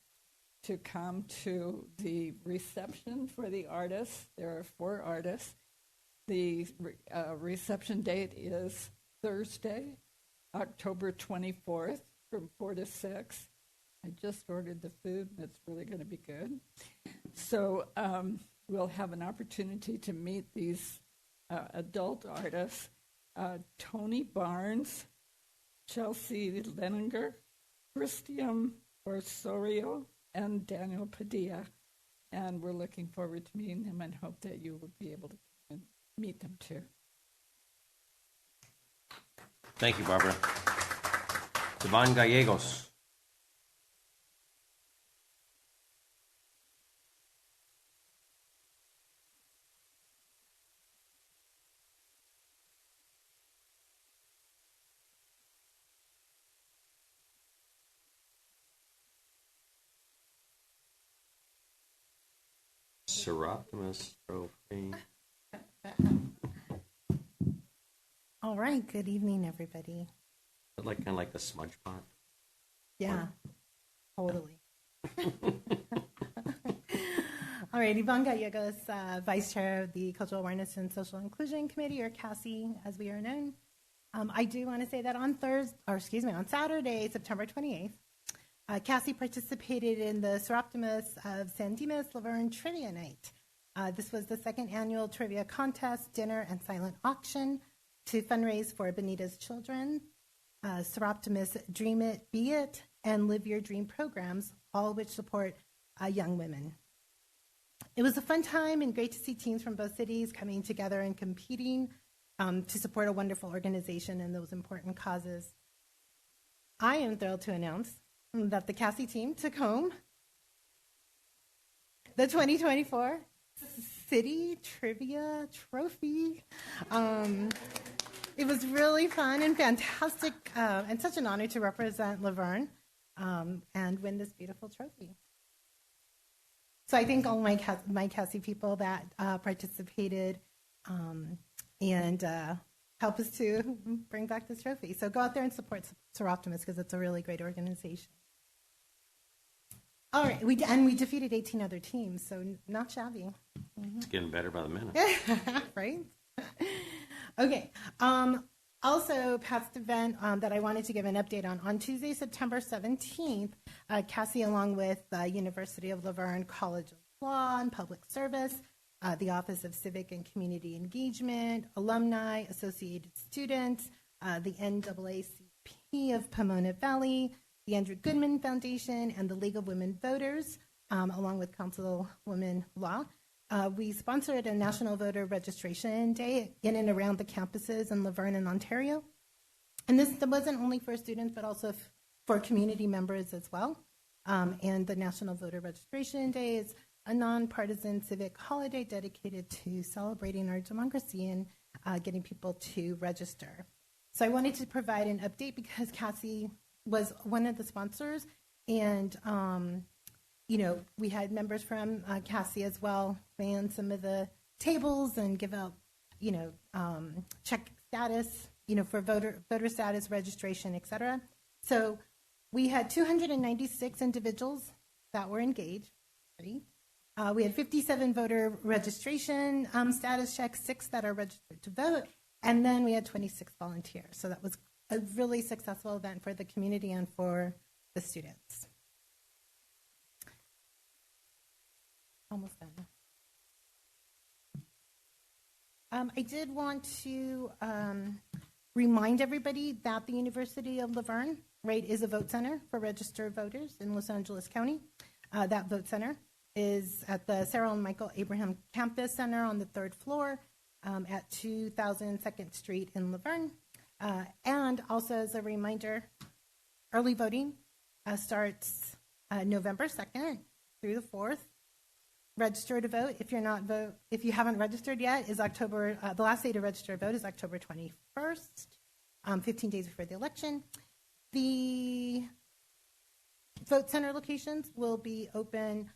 to come to the reception for the artists. There are 4 artists. The reception date is Thursday, October 24th from 4 to 6. I just ordered the food, and it's really going to be good. So we'll have an opportunity to meet these adult artists, Tony Barnes, Chelsea Leninger, Christian Osorio, and Daniel Padilla. And we're looking forward to meeting them and hope that you will be able to meet them too.
Thank you, Barbara. Devon Gallegos. Seroptimus Trophy.
All right. Good evening, everybody.
Kind of like the smudge pot.
Yeah, totally. All right. Yvonne Gallegos, Vice Chair of the Cultural Awareness and Social Inclusion Committee, or CASI, as we are known. I do want to say that on Saturday, September 28th, Cassie participated in the Seroptimus of San Dimas Laverne Trivia Night. This was the 2nd annual trivia contest, dinner, and silent auction to fundraise for Benita's Children, Seroptimus Dream It, Be It, and Live Your Dream programs, all which support young women. It was a fun time and great to see teams from both cities coming together and competing to support a wonderful organization and those important causes. I am thrilled to announce that the Cassie team took home the 2024 City Trivia Trophy. It was really fun and fantastic and such an honor to represent Laverne and win this beautiful trophy. So I thank all my Cassie people that participated and help us to bring back this trophy. So go out there and support Seroptimus because it's a really great organization. All right, we defeated 18 other teams, so not shabby.
It's getting better by the minute.
Right? Okay. Also, past event that I wanted to give an update on Tuesday, September 17th, Cassie, along with the University of Laverne College of Law and Public Service, the Office of Civic and Community Engagement, alumni, associated students, the NAACP of Pomona Valley, the Andrew Goodman Foundation, and the League of Women Voters, along with Councilwoman Law. We sponsored a National Voter Registration Day in and around the campuses in Laverne and Ontario. And this wasn't only for students, but also for community members as well. And the National Voter Registration Day is a nonpartisan civic holiday dedicated to celebrating our democracy and getting people to register. So I wanted to provide an update because Cassie was one of the sponsors, and we had members from Cassie as well man some of the tables and give out, check status, for voter status, registration, et cetera. So we had 296 individuals that were engaged, right? We had 57 voter registration status checks, 6 that are registered to vote, and then we had 26 volunteers. So that was a really successful event for the community and for the students. Almost done. I did want to remind everybody that the University of Laverne, right, is a vote center for registered voters in Los Angeles County. That vote center is at the Sarah and Michael Abraham Campus Center on the 3rd floor at 2000 2nd Street in Laverne. And also as a reminder, early voting starts November 2nd through the 4th. Register to vote. If you haven't registered yet, is October. The last day to register to vote is October 21st, 15 days before the election. The vote center locations will be open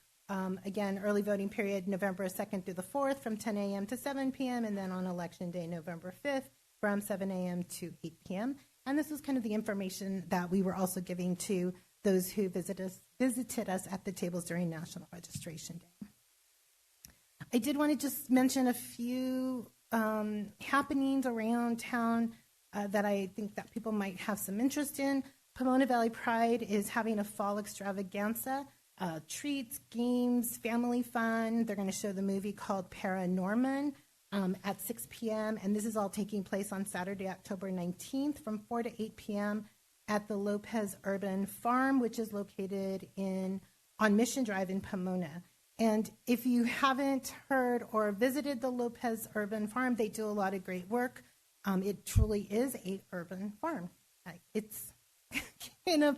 again. Early voting period November 2nd through the 4th from 10 a.m. to 7 p.m. and then on election day November 5th from 7 a.m. to 8 p.m. And this was kind of the information that we were also giving to those who visited us at the tables during National Registration Day. I did want to just mention a few happenings around town that I think that people might have some interest in. Pomona Valley Pride is having a fall extravaganza, treats, games, family fun. They're going to show the movie called Paranorman at 6 p.m., and this is all taking place on Saturday, October 19th from 4 to 8 p.m. at the Lopez Urban Farm, which is located on Mission Drive in Pomona. And if you haven't heard or visited the Lopez Urban Farm, they do a lot of great work. It truly is a urban farm. It's in an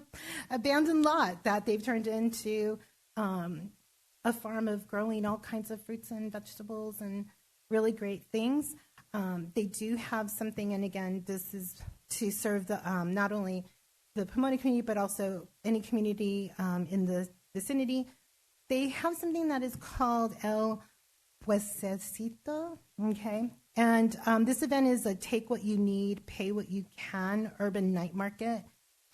abandoned lot that they've turned into a farm of growing all kinds of fruits and vegetables and really great things. They do have something, and again, this is to serve the not only the Pomona community, but also any community in the vicinity. They have something that is called El Puesecito, okay? And this event is a take what you need, pay what you can urban night market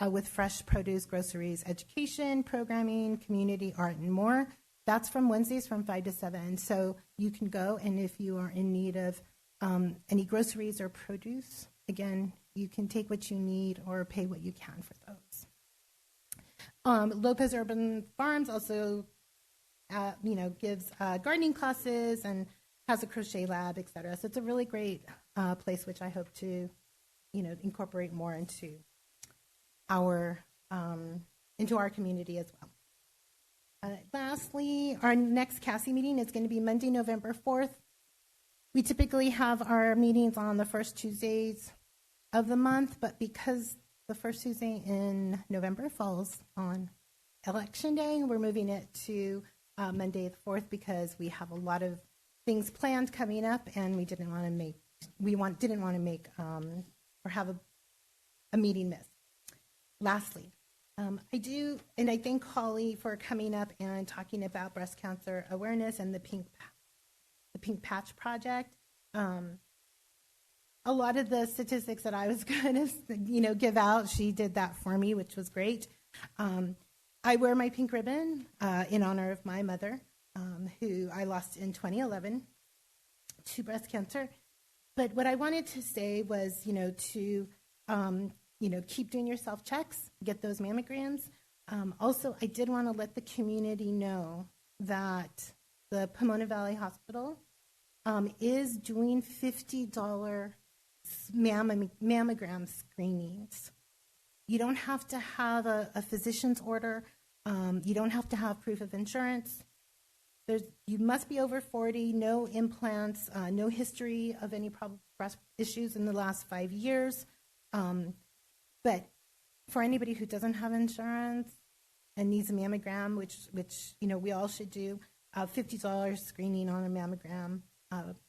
with fresh produce, groceries, education, programming, community, art, and more. That's from Wednesdays from 5 to 7. So you can go, and if you are in need of any groceries or produce, again, you can take what you need or pay what you can for those. Lopez Urban Farms also gives gardening classes and has a crochet lab, etc. So it's a really great place, which I hope to, incorporate more into our community as well. Lastly, our next CASI meeting is going to be Monday, November 4th. We typically have our meetings on the first Tuesdays of the month, but because the first Tuesday in November falls on Election Day, we're moving it to Monday the 4th because we have a lot of things planned coming up, and we didn't want to make or have a meeting miss. Lastly, I thank Holly for coming up and talking about breast cancer awareness and the Pink Patch Project. A lot of the statistics that I was going to give out, she did that for me, which was great. I wear my pink ribbon in honor of my mother, who I lost in 2011 to breast cancer. But what I wanted to say was, to keep doing your self-checks, get those mammograms. Also, I did want to let the community know that the Pomona Valley Hospital is doing $50 mammogram screenings. You don't have to have a physician's order. You don't have to have proof of insurance. You must be over 40, no implants, no history of any breast issues in the last 5 years. But for anybody who doesn't have insurance and needs a mammogram, which we all should do, $50 screening on a mammogram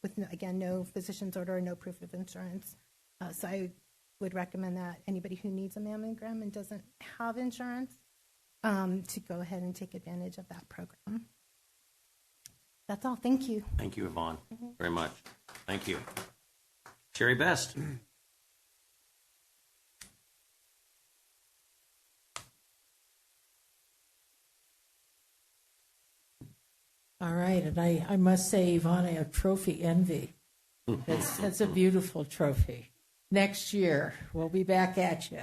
with, again, no physician's order, no proof of insurance. So I would recommend that anybody who needs a mammogram and doesn't have insurance to go ahead and take advantage of that program. That's all. Thank you.
Thank you, Yvonne, very much. Thank you. Sherry Best.
All right, and I must say, Yvonne, I have trophy envy. That's a beautiful trophy. Next year, we'll be back at you.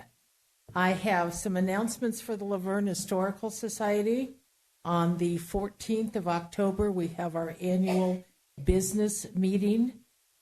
I have some announcements for the Laverne Historical Society. On the 14th of October, we have our annual business meeting,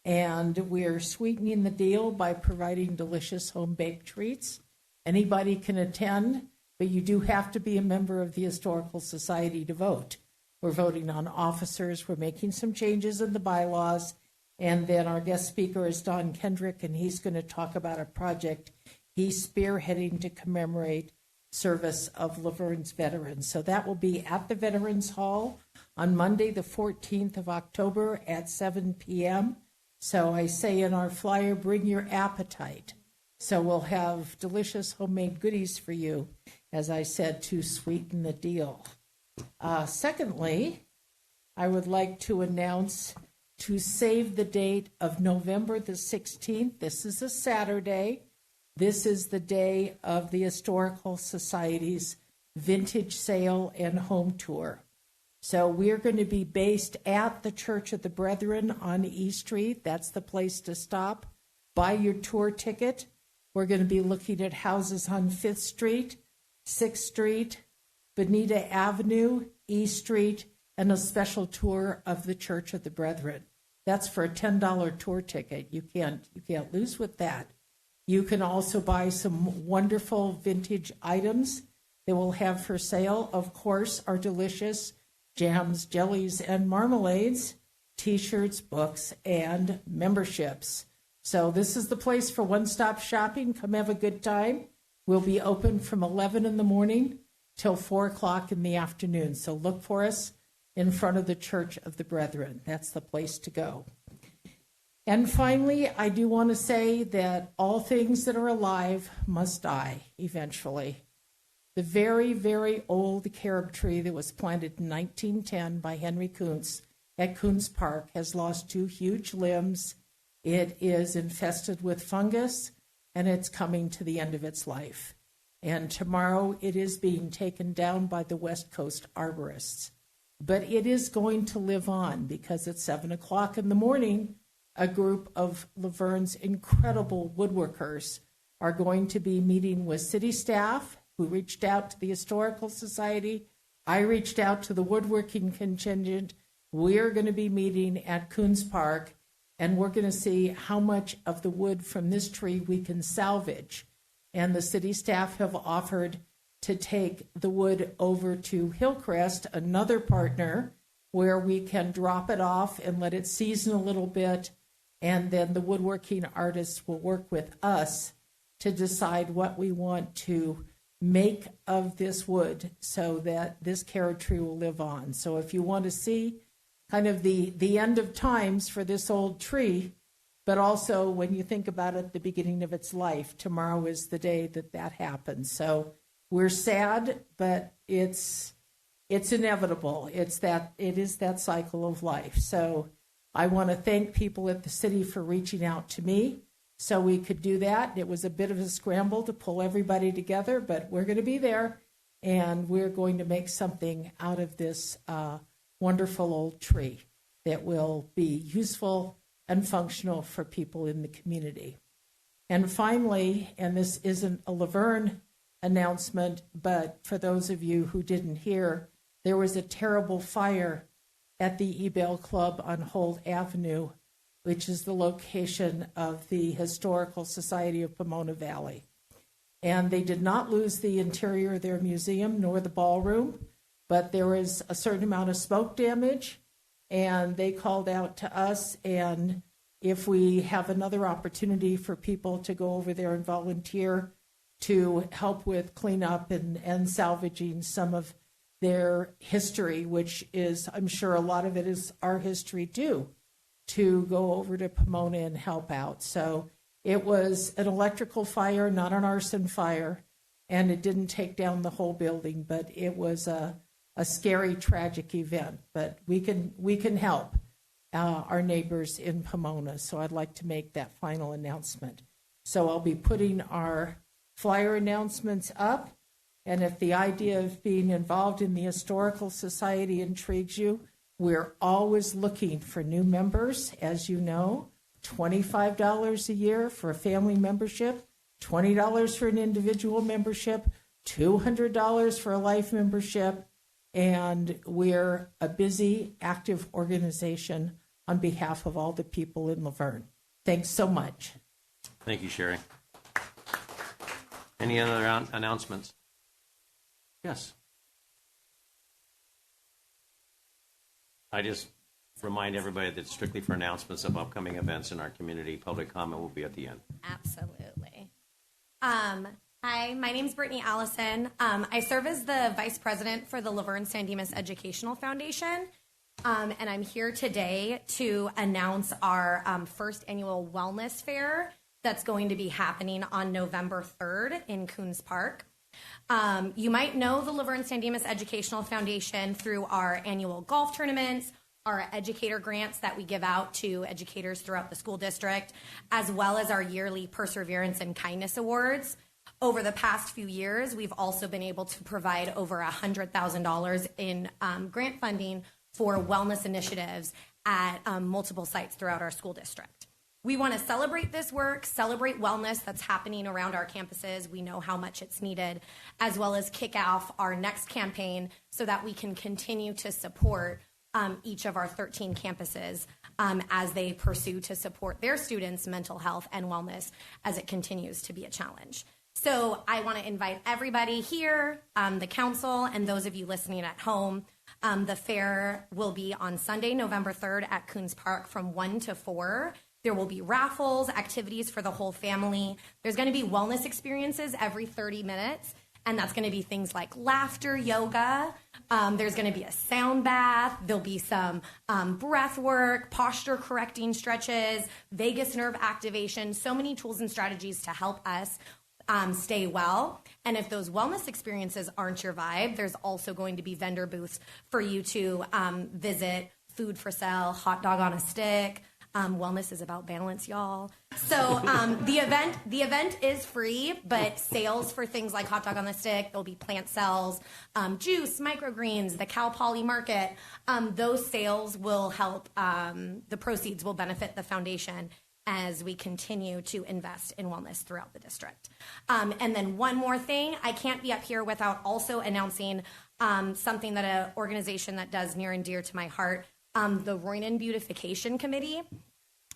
and we're sweetening the deal by providing delicious home-baked treats. Anybody can attend, but you do have to be a member of the Historical Society to vote. We're voting on officers. We're making some changes in the bylaws. And then our guest speaker is Don Kendrick, and he's going to talk about a project he's spearheading to commemorate service of Laverne's veterans. So that will be at the Veterans Hall on Monday, the 14th of October at 7 p.m. So I say in our flyer, bring your appetite. So we'll have delicious homemade goodies for you, as I said, to sweeten the deal. Secondly, I would like to announce to save the date of November the 16th. This is a Saturday. This is the day of the Historical Society's vintage sale and home tour. So we're going to be based at the Church of the Brethren on E Street. That's the place to stop. Buy your tour ticket. We're going to be looking at houses on 5th Street, 6th Street, Bonita Avenue, E Street, and a special tour of the Church of the Brethren. That's for a $10 tour ticket. You can't lose with that. You can also buy some wonderful vintage items that we'll have for sale. Of course, our delicious jams, jellies, and marmalades, T-shirts, books, and memberships. So this is the place for one-stop shopping. Come have a good time. We'll be open from 11 in the morning till 4 o'clock in the afternoon. So look for us in front of the Church of the Brethren. That's the place to go. And finally, I do want to say that all things that are alive must die eventually. The very, very old carob tree that was planted in 1910 by Henry Kuntz at Kuntz Park has lost 2 huge limbs. It is infested with fungus, and it's coming to the end of its life. And tomorrow it is being taken down by the West Coast arborists. But it is going to live on because at 7 o'clock in the morning, a group of Laverne's incredible woodworkers are going to be meeting with city staff who reached out to the Historical Society. I reached out to the woodworking contingent. We're going to be meeting at Kuntz Park, and we're going to see how much of the wood from this tree we can salvage. And the city staff have offered to take the wood over to Hillcrest, another partner, where we can drop it off and let it season a little bit, and then the woodworking artists will work with us to decide what we want to make of this wood so that this carob tree will live on. So if you want to see kind of the end of times for this old tree, but also when you think about it, the beginning of its life, tomorrow is the day that happens. So we're sad, but it's inevitable. It is that cycle of life. So I want to thank people at the city for reaching out to me so we could do that. It was a bit of a scramble to pull everybody together, but we're going to be there, and we're going to make something out of this wonderful old tree that will be useful and functional for people in the community. And finally, and this isn't a Laverne announcement, but for those of you who didn't hear, there was a terrible fire at the Ebell Club on Holt Avenue, which is the location of the Historical Society of Pomona Valley. And they did not lose the interior of their museum nor the ballroom, but there was a certain amount of smoke damage, and they called out to us, and if we have another opportunity for people to go over there and volunteer to help with cleanup and salvaging some of their history, which is, I'm sure a lot of it is our history too, to go over to Pomona and help out. So it was an electrical fire, not an arson fire, and it didn't take down the whole building, but it was a scary, tragic event. But we can help our neighbors in Pomona, so I'd like to make that final announcement. So I'll be putting our flyer announcements up, and if the idea of being involved in the Historical Society intrigues you, We're always looking for new members, as you know. $25 a year for a family membership, $20 for an individual membership, $200 for a life membership, and we're a busy, active organization on behalf of all the people in Laverne. Thanks so much.
Thank you, Sherry. Any other announcements? Yes. I just remind everybody that strictly for announcements of upcoming events in our community, public comment will be at the end.
Absolutely. Hi, my name's Brittany Allison. I serve as the Vice President for the Laverne San Dimas Educational Foundation, and I'm here today to announce our first annual wellness fair that's going to be happening on November 3rd in Coons Park. You might know the Laverne San Dimas Educational Foundation through our annual golf tournaments, our educator grants that we give out to educators throughout the school district, as well as our yearly Perseverance and Kindness Awards. Over the past few years, we've also been able to provide over $100,000 in grant funding for wellness initiatives at multiple sites throughout our school district. We want to celebrate this work, celebrate wellness that's happening around our campuses. We know how much it's needed, as well as kick off our next campaign so that we can continue to support each of our 13 campuses as they pursue to support their students' mental health and wellness as it continues to be a challenge. So I want to invite everybody here, the council, and those of you listening at home. The fair will be on Sunday, November 3rd at Coons Park from 1 to 4. There will be raffles, activities for the whole family. There's going to be wellness experiences every 30 minutes. And that's going to be things like laughter yoga. There's going to be a sound bath. There'll be some breath work, posture correcting stretches, vagus nerve activation, so many tools and strategies to help us stay well. And if those wellness experiences aren't your vibe, there's also going to be vendor booths for you to visit, food for sale, hot dog on a stick. Wellness is about balance, y'all. So the event is free, but sales for things like hot dog on the stick, there'll be plant cells, juice, microgreens, the Cal Poly Market. Those sales will help, the proceeds will benefit the foundation as we continue to invest in wellness throughout the district. And then one more thing, I can't be up here without also announcing something that an organization that does near and dear to my heart, the Roynan Beautification Committee.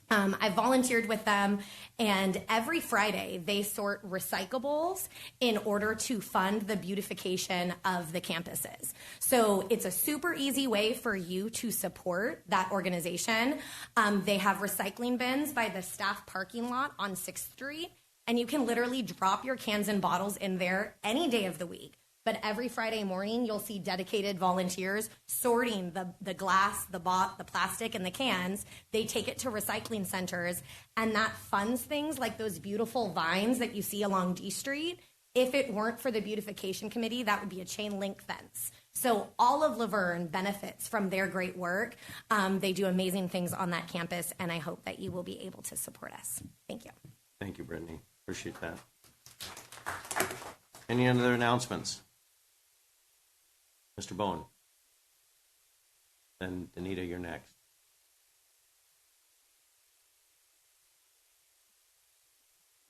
I volunteered with them, and every Friday they sort recyclables in order to fund the beautification of the campuses. So it's a super easy way for you to support that organization. They have recycling bins by the staff parking lot on 6th Street, and you can literally drop your cans and bottles in there any day of the week. But every Friday morning, you'll see dedicated volunteers sorting the glass, the plastic, and the cans. They take it to recycling centers, and that funds things like those beautiful vines that you see along D Street. If it weren't for the beautification committee, that would be a chain link fence. So all of Laverne benefits from their great work. They do amazing things on that campus, and I hope that you will be able to support us. Thank you.
Thank you, Brittany. Appreciate that. Any other announcements? Mr. Bowen. Then Danita, you're next.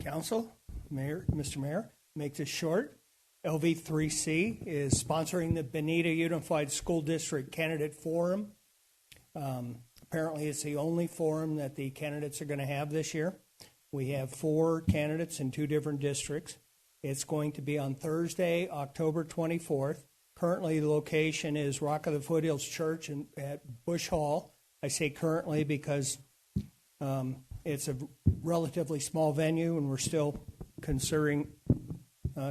Council, Mayor, Mr. Mayor, make this short. LV3C is sponsoring the Bonita Unified School District Candidate Forum. Apparently, it's the only forum that the candidates are going to have this year. We have 4 candidates in 2 different districts. It's going to be on Thursday, October 24th. Currently, the location is Rock of the Foothills Church at Bush Hall. I say currently because it's a relatively small venue, and we're still considering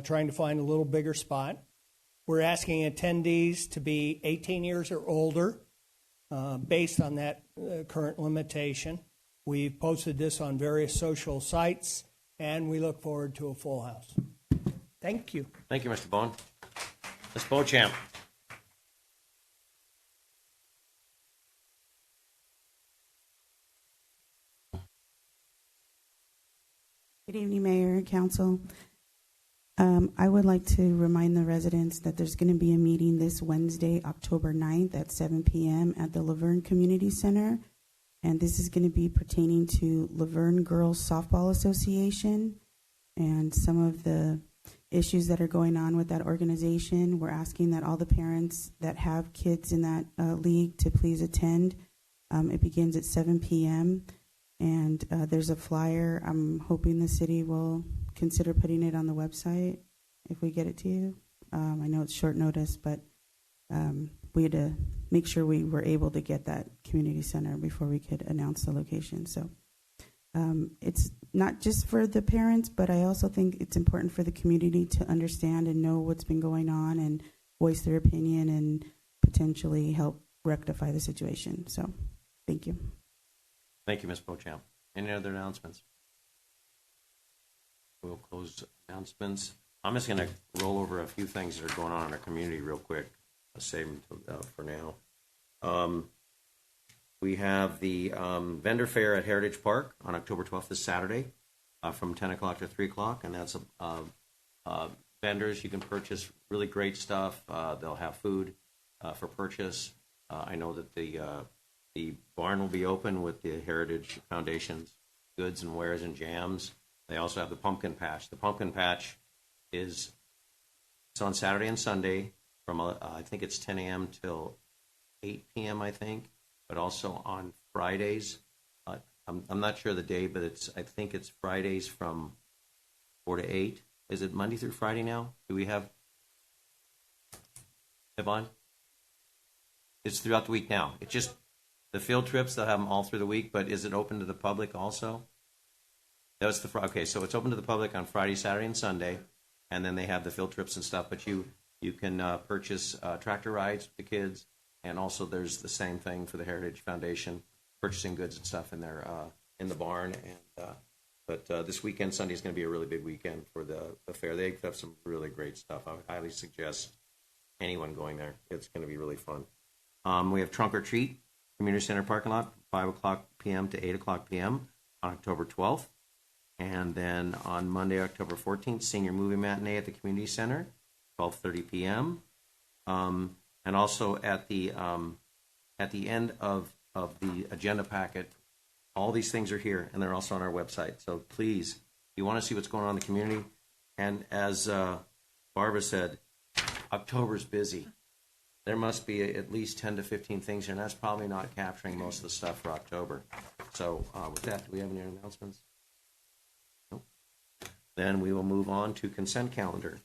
trying to find a little bigger spot. We're asking attendees to be 18 years or older based on that current limitation. We've posted this on various social sites, and we look forward to a full house. Thank you.
Thank you, Mr. Bowen. Ms. Beauchamp.
Good evening, Mayor and Council.
I would like to remind the residents that there's going to be a meeting this Wednesday, October 9th at 7 p.m. at the Laverne Community Center. And this is going to be pertaining to Laverne Girls Softball Association and some of the issues that are going on with that organization. We're asking that all the parents that have kids in that league to please attend. It begins at 7 p.m. And there's a flyer. I'm hoping the city will consider putting it on the website if we get it to you. I know it's short notice, but we had to make sure we were able to get that community center before we could announce the location. So it's not just for the parents, but I also think it's important for the community to understand and know what's been going on and voice their opinion and potentially help rectify the situation. So thank you.
Thank you, Ms. Beauchamp. Any other announcements? We'll close announcements. I'm just going to roll over a few things that are going on in our community real quick. I'll save them for now. We have the vendor fair at Heritage Park on October 12th, this Saturday, from 10 o'clock to 3 o'clock, and that's vendors. You can purchase really great stuff. They'll have food for purchase. I know that the barn will be open with the Heritage Foundation's goods and wares and jams. They also have the pumpkin patch. The pumpkin patch it's on Saturday and Sunday from I think it's 10 a.m. till 8 p.m. I think, but also on Fridays. I'm not sure the day, but I think it's Fridays from 4 to 8. Is it Monday through Friday now? Do we have Yvonne? It's throughout the week now. It's just the field trips, they'll have them all through the week, but is it open to the public also? That's okay, so it's open to the public on Friday, Saturday, and Sunday, and then they have the field trips and stuff, but you can purchase tractor rides with the kids, and also there's the same thing for the Heritage Foundation, purchasing goods and stuff in there in the barn. But this weekend, Sunday, is going to be a really big weekend for the fair. They have some really great stuff. I would highly suggest anyone going there. It's going to be really fun. We have Trunk or Treat, Community Center parking lot, 5 o'clock p.m. to 8 o'clock p.m. on October 12th. And then on Monday, October 14th, Senior Movie Matinee at the Community Center, 12:30 p.m. And also at the end of the agenda packet, all these things are here, and they're also on our website. So please, if you want to see what's going on in the community, and as Barbara said, October's busy. There must be at least 10 to 15 things here, and that's probably not capturing most of the stuff for October. So with that, do we have any announcements? Nope. Then we will move on to consent calendar.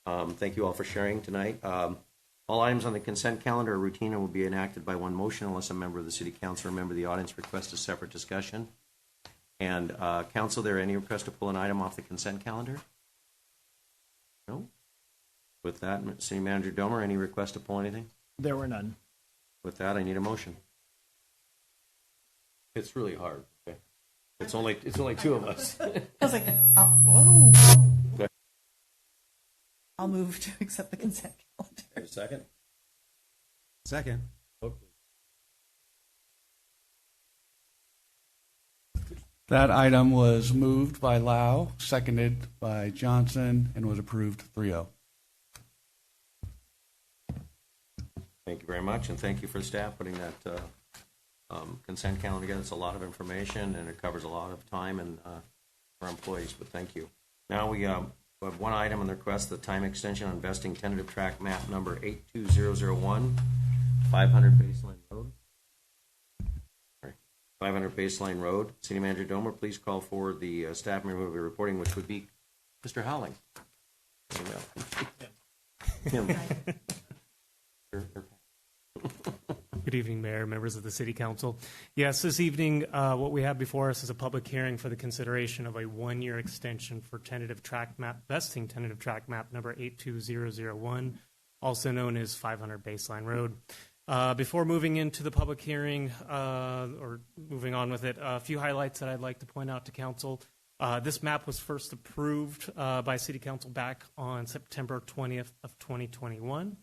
Thank you all for sharing tonight. All items on the consent calendar are routine and will be enacted by one motion unless a member of the City Council or a member of the audience requests a separate discussion. And Council, there any request to pull an item off the consent calendar? No? With that, City Manager Domer, any request to pull anything?
There were none.
With that, I need a motion. It's really hard. Okay. It's only two of us.
I was like, whoa.
Okay.
I'll move to accept the consent calendar.
A second?
Second.
That item was moved by Lau, seconded by Johnson, and was approved 3-0.
Thank you very much, and thank you for staff putting that consent calendar together. It's a lot of information, and it covers a lot of time and for employees, but thank you. Now we have one item on the request, the time extension on vesting tentative track map number 82001, 500 Baseline Road. 500 Baseline Road. City Manager Domer, please call forward the staff member who will be reporting, which would be Mr. Howling. Tim.
Good evening, Mayor, members of the City Council. Yes, this evening, what we have before us is a public hearing for the consideration of a one-year extension for tentative track map, vesting tentative track map number 82001, also known as 500 Baseline Road. Before moving into the public hearing, or moving on with it, a few highlights that I'd like to point out to Council. This map was first approved by City Council back on September 20th of 2021.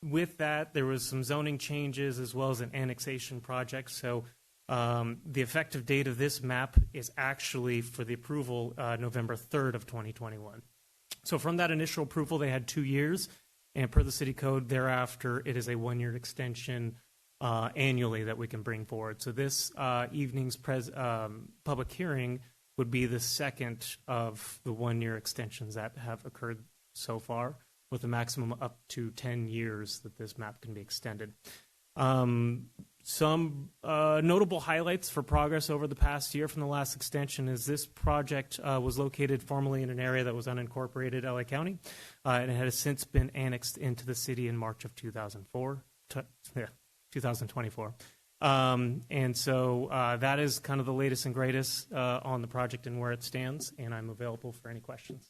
With that, there was some zoning changes as well as an annexation project. So the effective date of this map is actually for the approval November 3rd of 2021. So from that initial approval, they had 2 years, and per the city code, thereafter, it is a 1-year extension annually that we can bring forward. So this evening's public hearing would be the second of the 1-year extensions that have occurred so far, with a maximum up to 10 years that this map can be extended. Some notable highlights for progress over the past year from the last extension is this project was located formerly in an area that was unincorporated LA County, and it has since been annexed into the city in March of 2024. And so that is kind of the latest and greatest on the project and where it stands, and I'm available for any questions.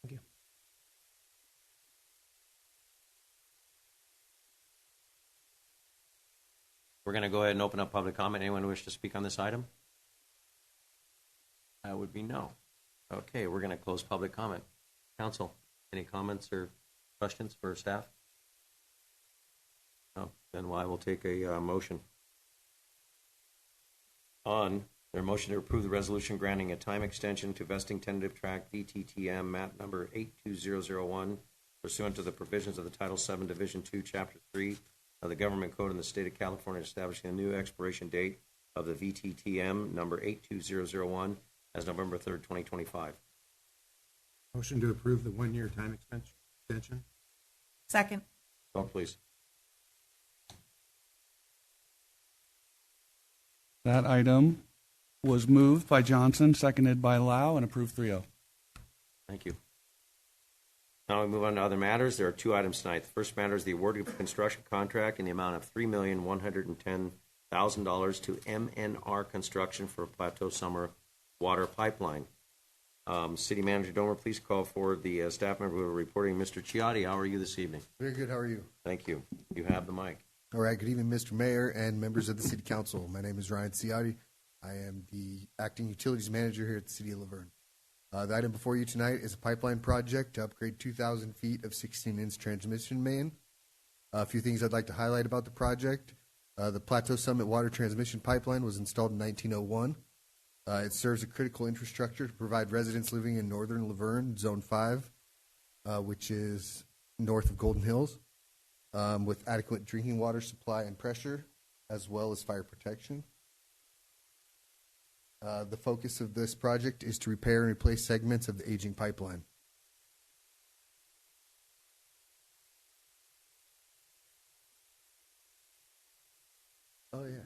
Thank you.
We're going to go ahead and open up public comment. Anyone wish to speak on this item? That would be no. Okay, we're going to close public comment. Council, any comments or questions for staff? No. Then I will take a motion. On their motion to approve the resolution granting a time extension to vesting tentative track VTTM map number 82001 pursuant to the provisions of the Title VII Division 2 Chapter 3 of the Government Code in the State of California, establishing a new expiration date of the VTTM number 82001 as November 3rd, 2025.
Motion to approve the 1-year time extension.
Second.
Vote, please.
That item was moved by Johnson, seconded by Lau, and approved 3-0.
Thank you. Now we move on to other matters. There are 2 items tonight. The first matter is the award of a construction contract in the amount of $3,110,000 to MNR Construction for a Plateau Summer Water Pipeline. City Manager Domer, please call forward the staff member who are reporting. Mr. Ciotti, how are you this evening?
Very good. How are you?
Thank you. You have the mic.
All right. Good evening, Mr. Mayor and members of the City Council. My name is Ryan Ciotti. I am the acting utilities manager here at the City of Laverne. The item before you tonight is a pipeline project to upgrade 2,000 feet of 16-inch transmission main. A few things I'd like to highlight about the project. The Plateau Summit Water Transmission Pipeline was installed in 1901. It serves a critical infrastructure to provide residents living in northern Laverne, Zone 5, which is north of Golden Hills, with adequate drinking water supply and pressure, as well as fire protection. The focus of this project is to repair and replace segments of the aging pipeline. Oh, yeah.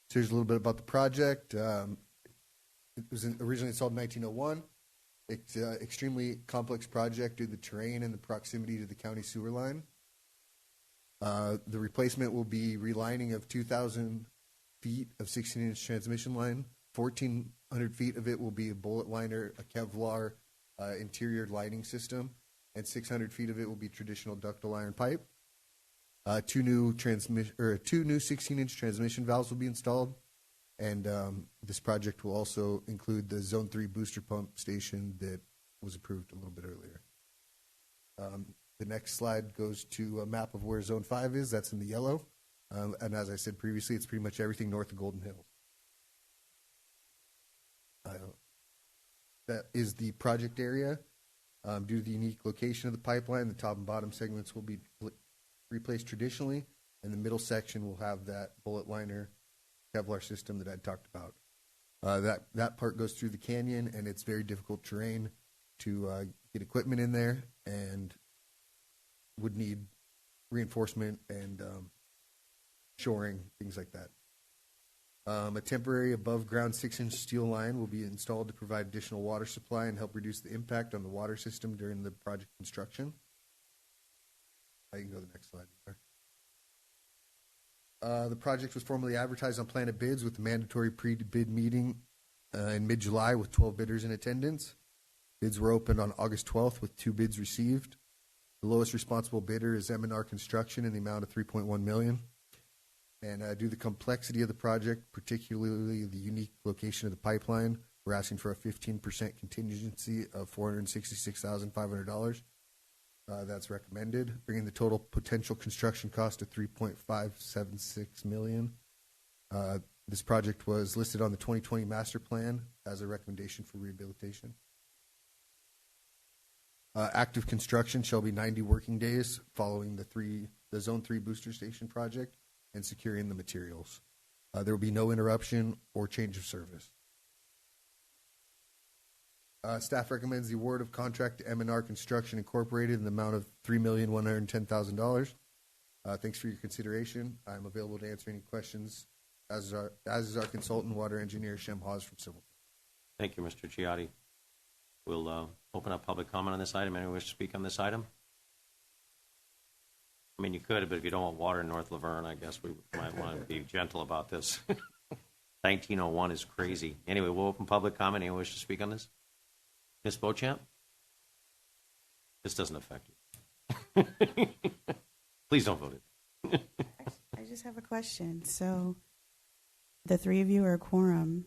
So here's a little bit about the project. It was originally installed in 1901. It's an extremely complex project due to the terrain and the proximity to the county sewer line. The replacement will be relining of 2,000 feet of 16-inch transmission line. 1,400 feet of it will be a bullet liner, a Kevlar interior lining system, and 600 feet of it will be traditional ductile iron pipe. 2 new 16-inch transmission valves will be installed, and this project will also include the Zone 3 booster pump station that was approved a little bit earlier. The next slide goes to a map of where Zone 5 is. That's in the yellow. And as I said previously, it's pretty much everything north of Golden Hills. That is the project area. Due to the unique location of the pipeline, the top and bottom segments will be replaced traditionally, and the middle section will have that bullet liner Kevlar system that I talked about. That part goes through the canyon, and it's very difficult terrain to get equipment in there, and would need reinforcement and shoring, things like that. A temporary above-ground 6-inch steel line will be installed to provide additional water supply and help reduce the impact on the water system during the project construction. I can go to the next slide. The project was formally advertised on Planet Bids with a mandatory pre-bid meeting in mid-July with 12 bidders in attendance. Bids were opened on August 12th with 2 bids received. The lowest responsible bidder is M&R Construction in the amount of $3.1 million. And due to the complexity of the project, particularly the unique location of the pipeline, We're asking for a 15% contingency of $466,500. That's recommended, bringing the total potential construction cost to $3.576 million. This project was listed on the 2020 master plan as a recommendation for rehabilitation. Active construction shall be 90 working days following the Zone 3 booster station project and securing the materials. There will be no interruption or change of service. Staff recommends the award of contract to M&R Construction Incorporated in the amount of $3,110,000. Thanks for your consideration. I'm available to answer any questions, as is our consultant, water engineer Shem Hawes from Civil.
Thank you, Mr. Giotti. We'll open up public comment on this item. Anyone wish to speak on this item? I mean, you could, but if you don't want water in North Laverne, I guess we might want to be gentle about this. 1901 is crazy. Anyway, we'll open public comment. Anyone wish to speak on this? Ms. Beauchamp? This doesn't affect you. Please don't vote it.
I just have a question. So the three of you are a quorum,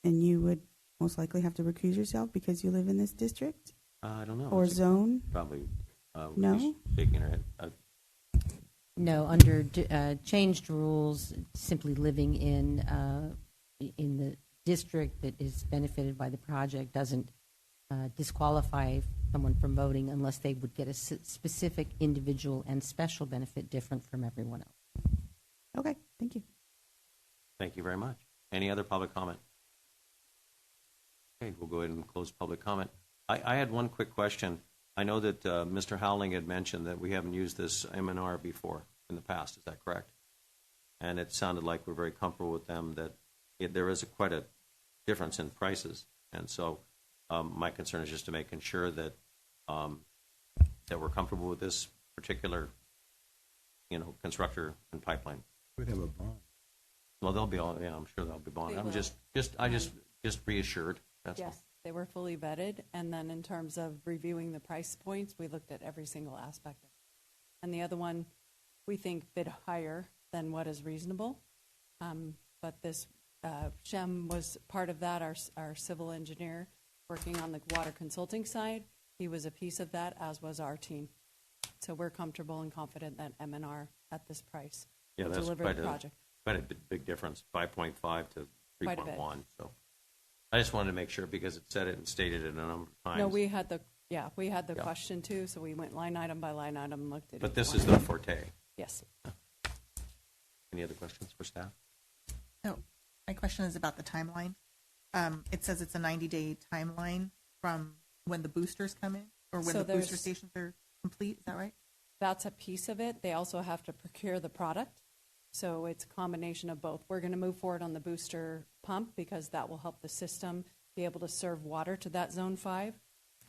and you would most likely have to recuse yourself because you live in this district?
I don't know.
Or zone?
Probably.
No?
Shaking her head.
No, under changed rules, simply living in the district that is benefited by the project doesn't disqualify someone from voting unless they would get a specific individual and special benefit different from everyone else.
Okay, thank you.
Thank you very much. Any other public comment? Okay, we'll go ahead and close public comment. I had one quick question. I know that Mr. Howling had mentioned that we haven't used this M&R before in the past. Is that correct? And it sounded like we're very comfortable with them, that there is quite a difference in prices. And so my concern is just to making sure that that we're comfortable with this particular, constructor and pipeline.
We'd have a bond.
Well, they'll be all, I'm sure they'll be bonded. I'm just reassured. That's all.
Yes, they were fully vetted, and then in terms of reviewing the price points, we looked at every single aspect of it. And the other one, we think bid higher than what is reasonable, but this Shem was part of that, our civil engineer working on the water consulting side. He was a piece of that, as was our team. So we're comfortable and confident that M&R at this price will deliver the project.
Quite a big difference, 5.5 to 3.1. So I just wanted to make sure because it said it and stated it a number of times.
No, we had the question too, so we went line item by line item and looked at it.
But this is their forte.
Yes.
Any other questions for staff?
No. My question is about the timeline. It says it's a 90-day timeline from when the boosters come in or when the booster stations are complete. Is that right?
That's a piece of it. They also have to procure the product. So it's a combination of both. We're going to move forward on the booster pump because that will help the system be able to serve water to that Zone 5.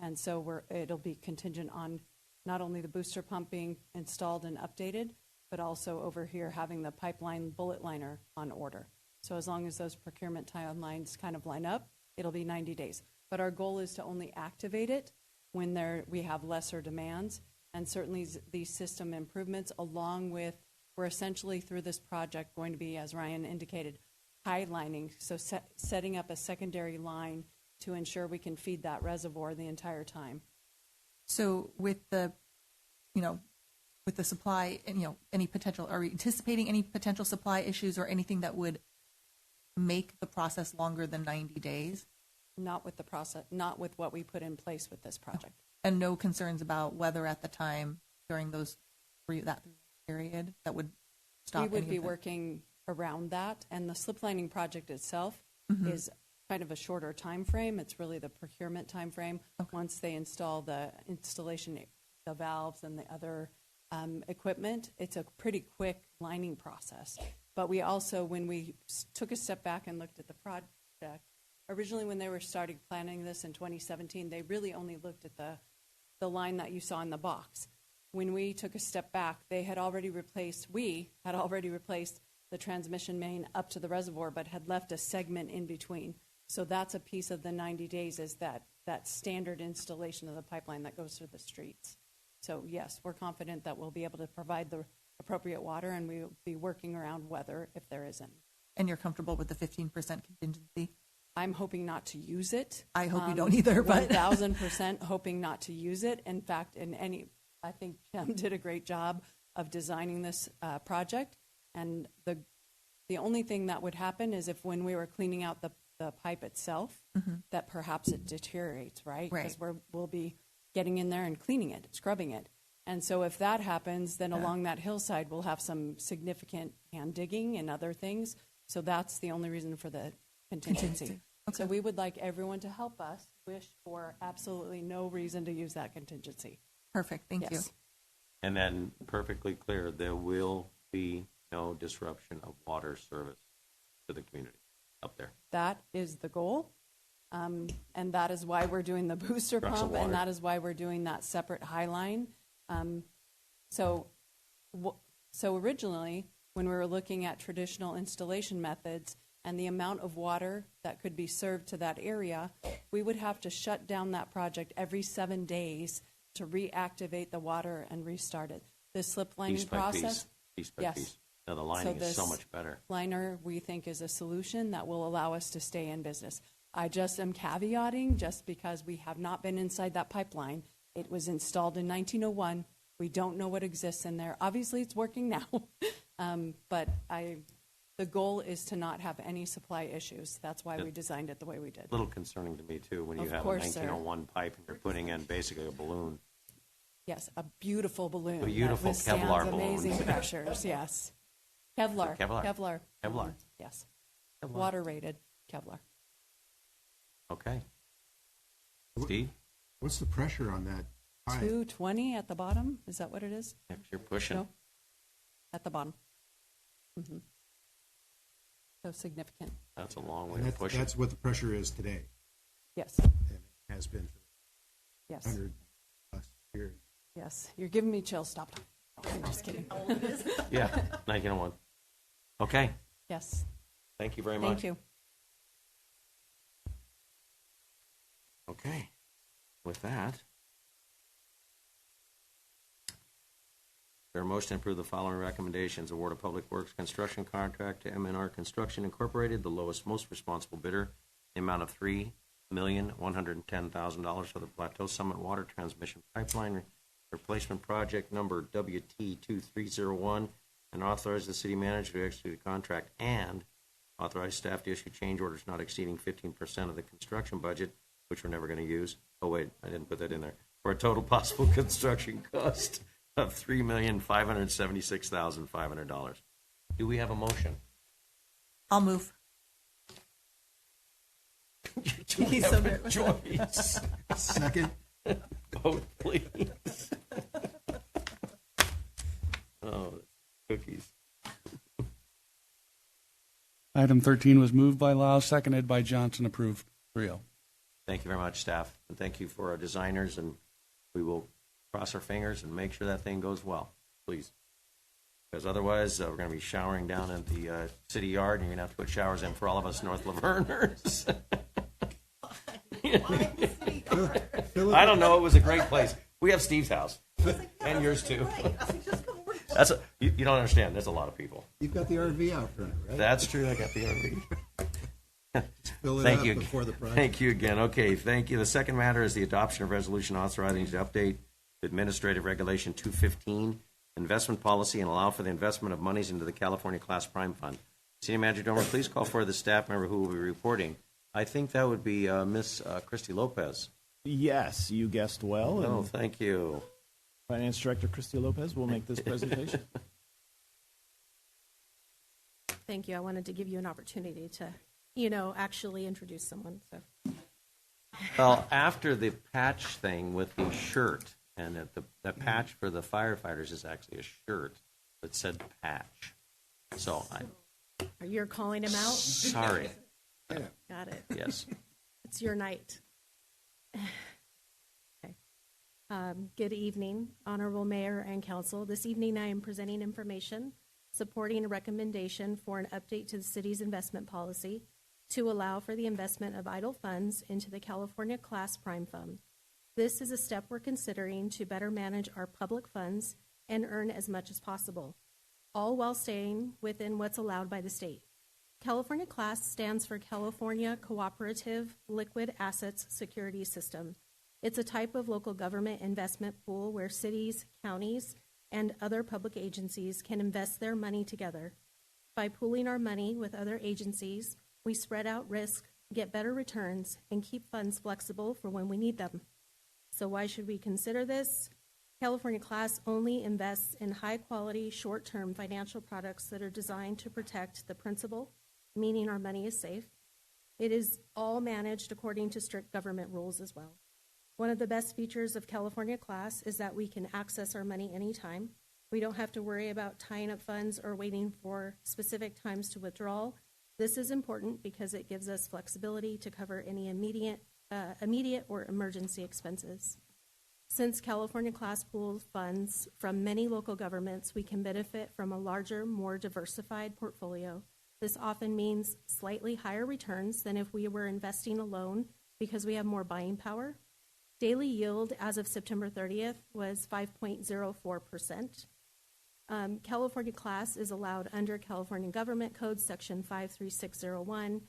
And so it'll be contingent on not only the booster pump being installed and updated, but also over here having the pipeline bullet liner on order. So as long as those procurement timelines kind of line up, it'll be 90 days. But our goal is to only activate it when we have lesser demands. And certainly these system improvements, along with, we're essentially through this project going to be, as Ryan indicated, highlining, so setting up a secondary line to ensure we can feed that reservoir the entire time.
So with the supply, and any potential, are we anticipating any potential supply issues or anything that would make the process longer than 90 days?
Not with the process, not with what we put in place with this project.
And no concerns about weather at the time during that period that would stop.
We would be working around that, and the slip lining project itself is kind of a shorter time frame. It's really the procurement time frame. Okay. Once they install the valves and the other equipment, it's a pretty quick lining process. But we also, when we took a step back and looked at the project, originally when they were starting planning this in 2017, they really only looked at the line that you saw in the box. When we took a step back, we had already replaced the transmission main up to the reservoir, but had left a segment in between. So that's a piece of the 90 days is that standard installation of the pipeline that goes through the streets. So yes, we're confident that we'll be able to provide the appropriate water, and we'll be working around weather if there is any.
And you're comfortable with the 15% contingency?
I'm hoping not to use it.
I hope you don't either, but
1,000% hoping not to use it. In fact, I think Jim did a great job of designing this project. And the only thing that would happen is if when we were cleaning out the pipe itself, that perhaps it deteriorates, right? Because we'll be getting in there and cleaning it, scrubbing it. And so if that happens, then along that hillside, we'll have some significant hand digging and other things. So that's the only reason for the contingency. Okay. So we would like everyone to help us wish for absolutely no reason to use that contingency.
Perfect. Thank you.
And then perfectly clear, there will be no disruption of water service to the community up there.
That is the goal. And that is why we're doing the booster pump, and that is why we're doing that separate high line. So originally, when we were looking at traditional installation methods and the amount of water that could be served to that area, we would have to shut down that project every 7 days to reactivate the water and restart it. The slip lining process,
piece by piece. Now the lining is so much better.
Liner, we think, is a solution that will allow us to stay in business. I just am caveating just because we have not been inside that pipeline. It was installed in 1901. We don't know what exists in there. Obviously, it's working now. But the goal is to not have any supply issues. That's why we designed it the way we did.
A little concerning to me, too, when you have a 1901 pipe and you're putting in basically a balloon.
Yes, a beautiful balloon.
A beautiful Kevlar balloon.
Amazing pressures, yes. Kevlar. Yes. Kevlar. Water-rated Kevlar.
Okay. Steve?
What's the pressure on that pipe?
220 at the bottom? Is that what it is?
If you're pushing.
No? At the bottom. Mm-hmm. So significant.
That's a long way to push.
That's what the pressure is today.
Yes.
And it has been for 100 plus years.
Yes. You're giving me chills. Stop. I'm just kidding.
Yeah, 1901. Okay.
Yes.
Thank you very much.
Thank you.
Okay. With that, there a motion to approve the following recommendations. Award a public works construction contract to M&R Construction Incorporated, the lowest, most responsible bidder, the amount of $3,110,000 for the Plateau Summit Water Transmission Pipeline Replacement Project number WT2301, and authorize the city manager to execute the contract and authorize staff to issue change orders not exceeding 15% of the construction budget, which we're never going to use. Oh, wait, I didn't put that in there. For a total possible construction cost of $3,576,500. Do we have a motion?
I'll move.
Do we have a choice?
Second.
Vote, please. Oh, cookies.
Item 13 was moved by Lau, seconded by Johnson, approved 3-0.
Thank you very much, staff, and thank you for our designers, and we will cross our fingers and make sure that thing goes well, please. Because otherwise, we're going to be showering down at the city yard, and you're going to have to put showers in for all of us North Laverners. I don't know. It was a great place. We have Steve's house, and yours too. You don't understand. There's a lot of people.
You've got the RV out front, right?
That's true. I got the RV.
Fill it
Thank
up
you.
Before the project.
Thank you again. Okay, thank you. The second matter is the adoption of resolution authorizing to update Administrative Regulation 215 investment policy and allow for the investment of monies into the California Class Prime Fund. Senior Manager Domer, please call for the staff member who will be reporting. I think that would be Miss Christy Lopez.
Yes, you guessed well.
Oh, thank you.
Finance Director Christy Lopez will make this presentation.
Thank you. I wanted to give you an opportunity to, actually introduce someone. So,
well, after the patch thing with the shirt, and the patch for the firefighters is actually a shirt that said patch. So
you're calling him out?
Sorry.
Got it.
Yes.
It's your night. Okay. Good evening, Honorable Mayor and Council. This evening I am presenting information supporting a recommendation for an update to the city's investment policy to allow for the investment of idle funds into the California Class Prime Fund. This is a step we're considering to better manage our public funds and earn as much as possible, all while staying within what's allowed by the state. California Class stands for California Cooperative Liquid Assets Security System. It's a type of local government investment pool where cities, counties, and other public agencies can invest their money together. By pooling our money with other agencies, we spread out risk, get better returns, and keep funds flexible for when we need them. So why should we consider this? California Class only invests in high-quality, short-term financial products that are designed to protect the principal, meaning our money is safe. It is all managed according to strict government rules as well. One of the best features of California Class is that we can access our money anytime. We don't have to worry about tying up funds or waiting for specific times to withdraw. This is important because it gives us flexibility to cover any immediate or emergency expenses. Since California Class pools funds from many local governments, we can benefit from a larger, more diversified portfolio. This often means slightly higher returns than if we were investing alone because we have more buying power. Daily yield as of September 30th was 5.04%. California Class is allowed under California Government Code Section 53601,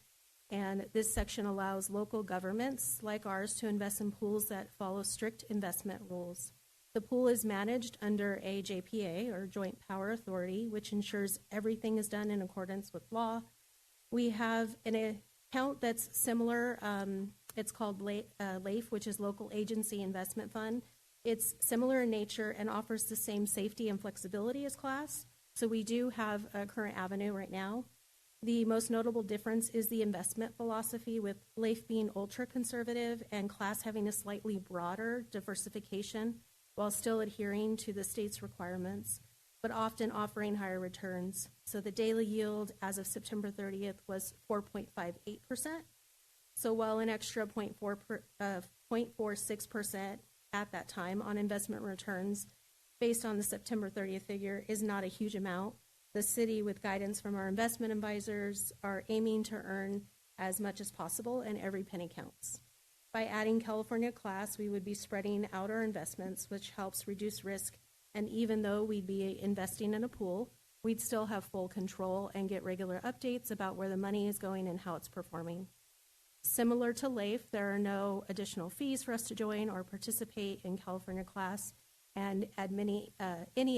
and this section allows local governments like ours to invest in pools that follow strict investment rules. The pool is managed under a JPA, or Joint Power Authority, which ensures everything is done in accordance with law. We have an account that's similar. It's called LAIF, which is Local Agency Investment Fund. It's similar in nature and offers the same safety and flexibility as Class. So we do have a current avenue right now. The most notable difference is the investment philosophy, with LAIF being ultra-conservative and Class having a slightly broader diversification while still adhering to the state's requirements, but often offering higher returns. So the daily yield as of September 30th was 4.58%. So while an extra 0.46% at that time on investment returns based on the September 30th figure is not a huge amount, the city, with guidance from our investment advisors, are aiming to earn as much as possible, and every penny counts. By adding California Class, we would be spreading out our investments, which helps reduce risk, and even though we'd be investing in a pool, we'd still have full control and get regular updates about where the money is going and how it's performing. Similar to LAIF, there are no additional fees for us to join or participate in California Class, and any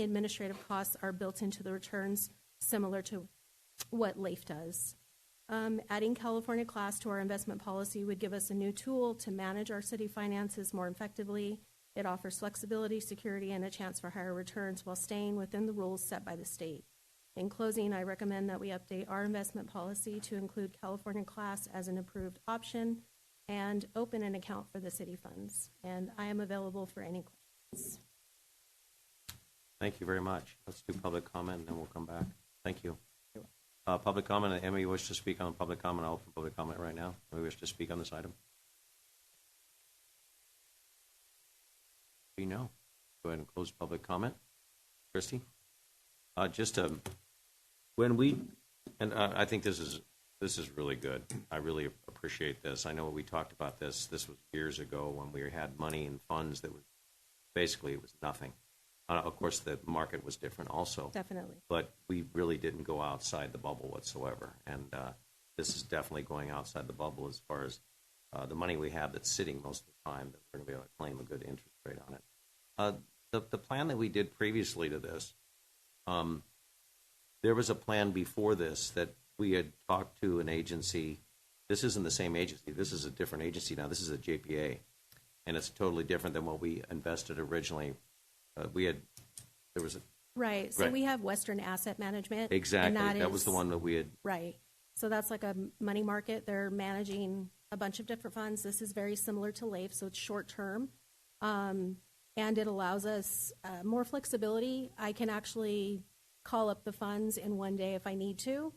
administrative costs are built into the returns, similar to what LAIF does. Adding California Class to our investment policy would give us a new tool to manage our city finances more effectively. It offers flexibility, security, and a chance for higher returns while staying within the rules set by the state. In closing, I recommend that we update our investment policy to include California Class as an approved option and open an account for the city funds. And I am available for any questions.
Thank you very much. Let's do public comment, and then we'll come back. Thank you. Public comment. Emma, you wish to speak on public comment? I'll open public comment right now. We wish to speak on this item? No. Go ahead and close public comment. Christy? When we, and I think this is really good. I really appreciate this. I know we talked about this. This was years ago when we had money and funds that was basically, it was nothing. Of course, the market was different also.
Definitely.
But we really didn't go outside the bubble whatsoever. And this is definitely going outside the bubble as far as the money we have that's sitting most of the time, that we're going to be able to claim a good interest rate on it. The plan that we did previously to this, there was a plan before this that we had talked to an agency. This isn't the same agency. This is a different agency now. This is a JPA, and it's totally different than what we invested originally.
Right. So we have Western Asset Management.
Exactly.
And
that was the one that we had.
Right. So that's like a money market. They're managing a bunch of different funds. This is very similar to LAIF, so it's short term. And it allows us more flexibility. I can actually call up the funds in one day if I need to.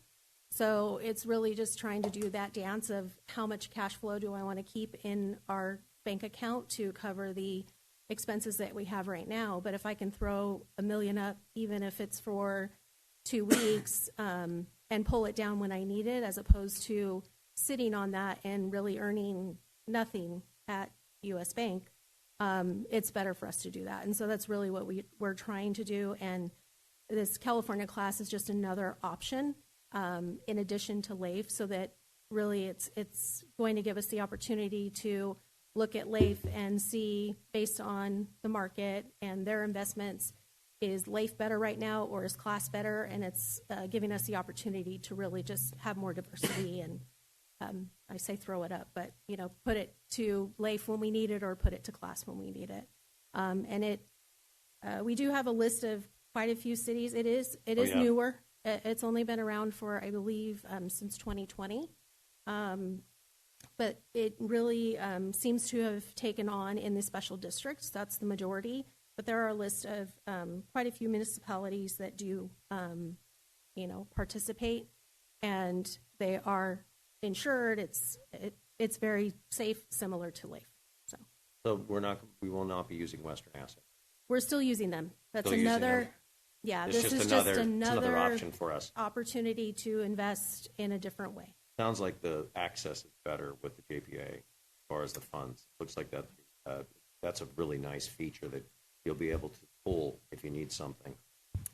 So it's really just trying to do that dance of how much cash flow do I want to keep in our bank account to cover the expenses that we have right now. But if I can throw $1 million up, even if it's for 2 weeks, and pull it down when I need it, as opposed to sitting on that and really earning nothing at U.S. Bank, it's better for us to do that. And so that's really what we're trying to do. And this California Class is just another option in addition to LAIF, so that really it's going to give us the opportunity to look at LAIF and see, based on the market and their investments, is LAIF better right now or is class better? And it's giving us the opportunity to really just have more diversity and I say throw it up, but put it to LAIF when we need it or put it to class when we need it. And we do have a list of quite a few cities. It is newer. It's only been around for, I believe, since 2020. But it really seems to have taken on in the special districts. That's the majority. But there are a list of quite a few municipalities that do, participate, and they are insured. It's very safe, similar to LAIF.
So we will not be using Western Asset.
We're still using them. That's
Still using
another.
them.
Yeah,
It's
this
just
is
another-
just
it's another
another
option for us.
opportunity to invest in a different way.
Sounds like the access is better with the JPA as far as the funds. Looks like that's a really nice feature that you'll be able to pull if you need something.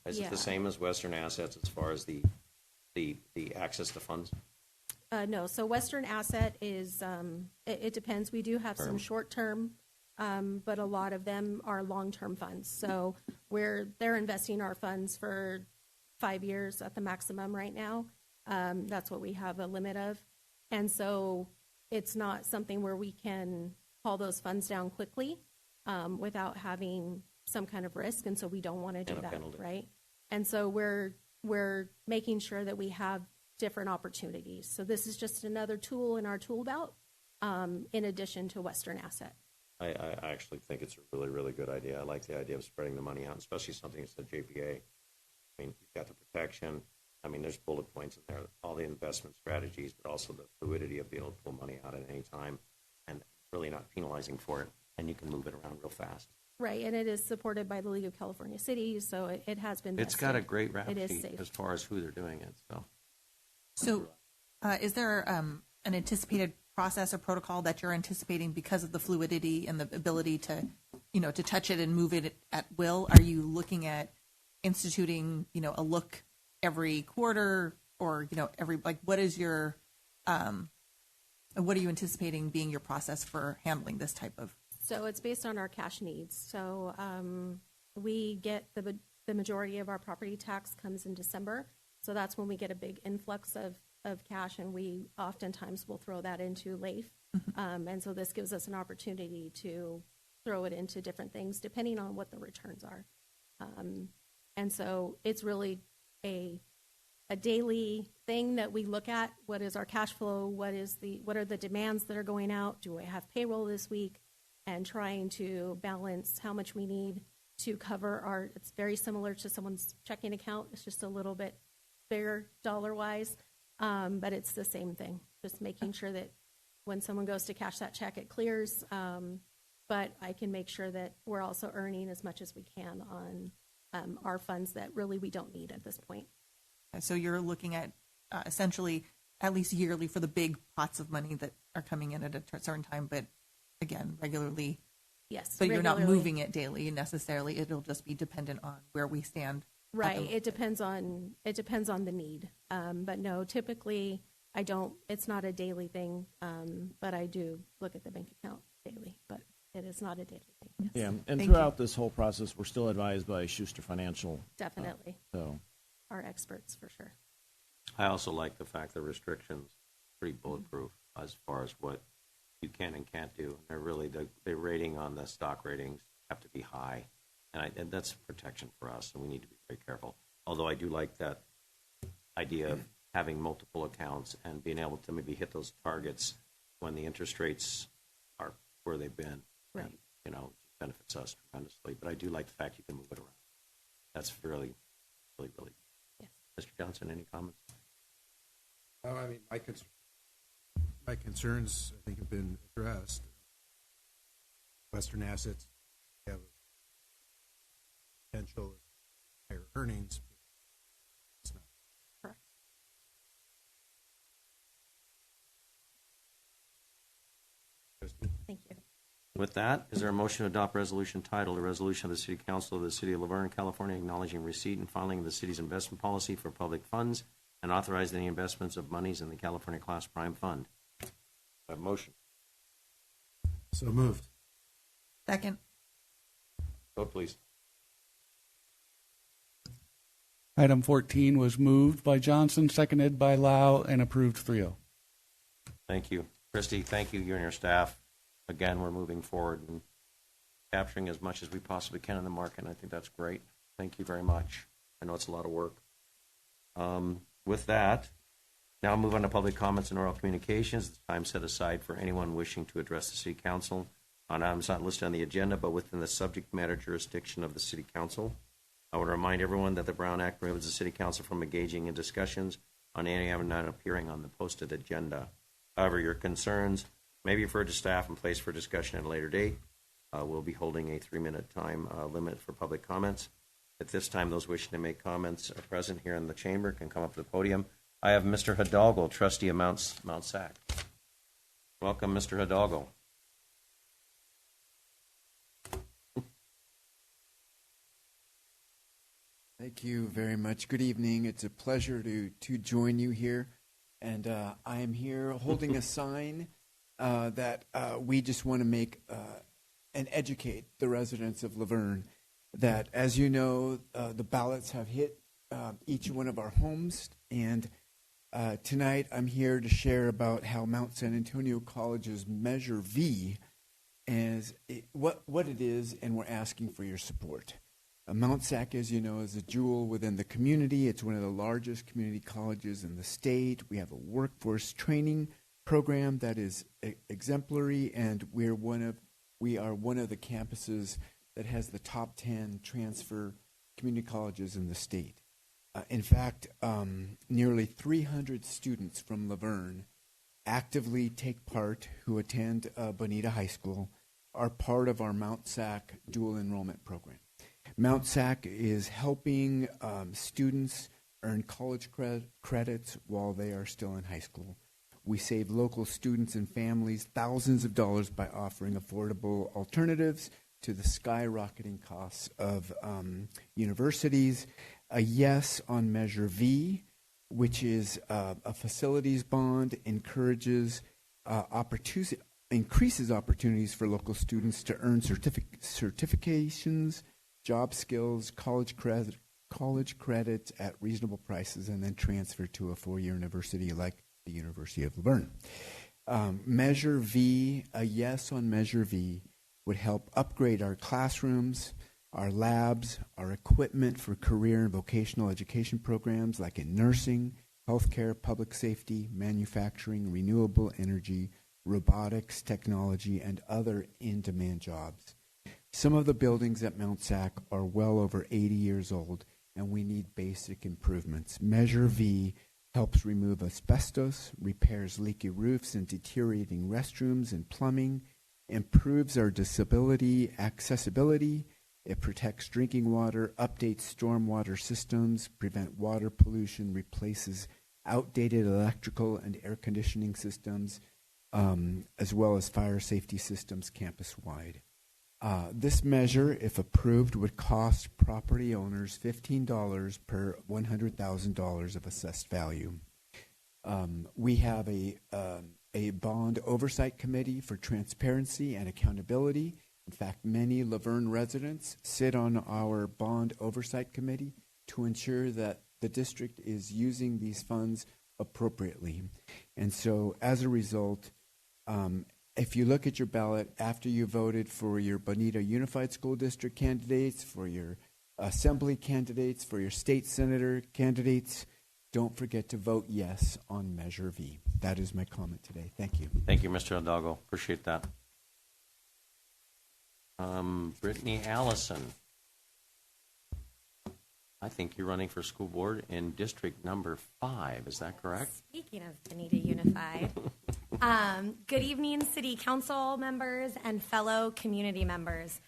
Is it
Yeah.
the same as Western Assets as far as the access to funds?
No, so Western Asset is, it depends. We do have some short-term, but a lot of them are long-term funds. So they're investing our funds for 5 years at the maximum right now. That's what we have a limit of. And so it's not something where we can call those funds down quickly without having some kind of risk. And so we don't want to do
And a
that,
penalty.
right? And so we're making sure that we have different opportunities. So this is just another tool in our tool belt in addition to Western Asset.
I actually think it's a really, really good idea. I like the idea of spreading the money out, especially something that's the JPA. I mean, you've got the protection. I mean, there's bullet points in there, all the investment strategies, but also the fluidity of being able to pull money out at any time and really not penalizing for it. And you can move it around real fast.
Right, and it is supported by the League of California Cities, so it has been
It's got a
vested.
great rap
It is
sheet
safe.
as far as who they're doing it.
So, is there an anticipated process or protocol that you're anticipating because of the fluidity and the ability to, to touch it and move it at will? Are you looking at instituting, a look every quarter, or what is your, what are you anticipating being your process for handling this type of?
So it's based on our cash needs. So we get the majority of our property tax comes in December. So that's when we get a big influx of cash, and we oftentimes will throw that into LAIF. And so this gives us an opportunity to throw it into different things depending on what the returns are. And so it's really a daily thing that we look at. What is our cash flow? What are the demands that are going out? Do I have payroll this week? And trying to balance how much we need to cover it's very similar to someone's checking account. It's just a little bit bigger dollar-wise, but it's the same thing. Just making sure that when someone goes to cash that check, it clears, but I can make sure that we're also earning as much as we can on our funds that really we don't need at this point.
So you're looking at essentially at least yearly for the big pots of money that are coming in at a certain time, but again, regularly.
Yes.
But you're not
regularly.
moving it daily necessarily. It'll just be dependent on where we stand.
Right. It depends on the need. But no, typically I don't. It's not a daily thing. But I do look at the bank account daily. But it is not a daily thing. Yes.
Yeah, and
Thank
throughout this whole process, we're still advised by Schuster Financial.
Definitely.
So
Our experts for sure.
I also like the fact that restrictions pretty bulletproof as far as what you can and can't do. They're really the rating on the stock ratings have to be high, and that's protection for us. And we need to be very careful. Although I do like that idea of having multiple accounts and being able to maybe hit those targets when the interest rates are where they've been.
Right.
And, benefits us tremendously. But I do like the fact you can move it around. That's really, really, really.
Yes.
Mr. Johnson, any comments?
I mean, my concerns, I think, have been addressed. Western assets have potential of higher earnings, but it's not.
Correct. Thank you.
With that, is there a motion to adopt resolution titled, a resolution of the City Council of the City of Laverne, California, acknowledging receipt and filing of the city's investment policy for public funds and authorizing the investments of monies in the California Class Prime Fund. A motion.
So moved.
Second.
Vote, please.
Item 14 was moved by Johnson, seconded by Lau, and approved 3-0.
Thank you. Christy, thank you, you and your staff. Again, we're moving forward and capturing as much as we possibly can in the market, and I think that's great. Thank you very much. I know it's a lot of work. With that, now move on to public comments and oral communications. The time set aside for anyone wishing to address the City Council on items not listed on the agenda, but within the subject matter jurisdiction of the City Council. I would remind everyone that the Brown Act prohibits the City Council from engaging in discussions on any item not appearing on the posted agenda. However, your concerns may be referred to staff and placed for discussion at a later date. We'll be holding a 3-minute time limit for public comments. At this time, those wishing to make comments are present here in the chamber can come up to the podium. I have Mr. Hidalgo, trustee of Mount Sac. Welcome, Mr. Hidalgo.
Thank you very much. Good evening. It's a pleasure to join you here. And I am here holding a sign that we just want to make and educate the residents of Laverne that, as you know, the ballots have hit each one of our homes. And tonight I'm here to share about how Mount San Antonio College's Measure V is what it is, and we're asking for your support. Mount Sac, as you know, is a jewel within the community. It's one of the largest community colleges in the state. We have a workforce training program that is exemplary, and we are one of the campuses that has the top 10 transfer community colleges in the state. In fact, nearly 300 students from Laverne actively take part who attend Bonita High School are part of our Mount Sac dual enrollment program. Mount Sac is helping students earn college credits while they are still in high school. We save local students and families thousands of dollars by offering affordable alternatives to the skyrocketing costs of universities. A yes on Measure V, which is a facilities bond, increases opportunities for local students to earn certifications, job skills, college credits at reasonable prices, and then transfer to a four-year university like the University of Verne. Measure V, a yes on Measure V, would help upgrade our classrooms, our labs, our equipment for career and vocational education programs like in nursing, healthcare, public safety, manufacturing, renewable energy, robotics, technology, and other in-demand jobs. Some of the buildings at Mount Sac are well over 80 years old, and we need basic improvements. Measure V helps remove asbestos, repairs leaky roofs and deteriorating restrooms and plumbing, improves our disability accessibility. It protects drinking water, updates stormwater systems, prevent water pollution, replaces outdated electrical and air conditioning systems, as well as fire safety systems campus-wide. This measure, if approved, would cost property owners $15 per $100,000 of assessed value. We have a bond oversight committee for transparency and accountability. In fact, many Laverne residents sit on our bond oversight committee to ensure that the district is using these funds appropriately. And so, as a result, if you look at your ballot after you voted for your Bonita Unified School District candidates, for your assembly candidates, for your state senator candidates, don't forget to vote yes on Measure V. That is my comment today. Thank you.
Thank you, Mr. Hidalgo. Appreciate that. Brittany Allison. I think you're running for school board in district number 5. Is that correct?
Speaking of Bonita Unified, good evening, City Council members and fellow community members.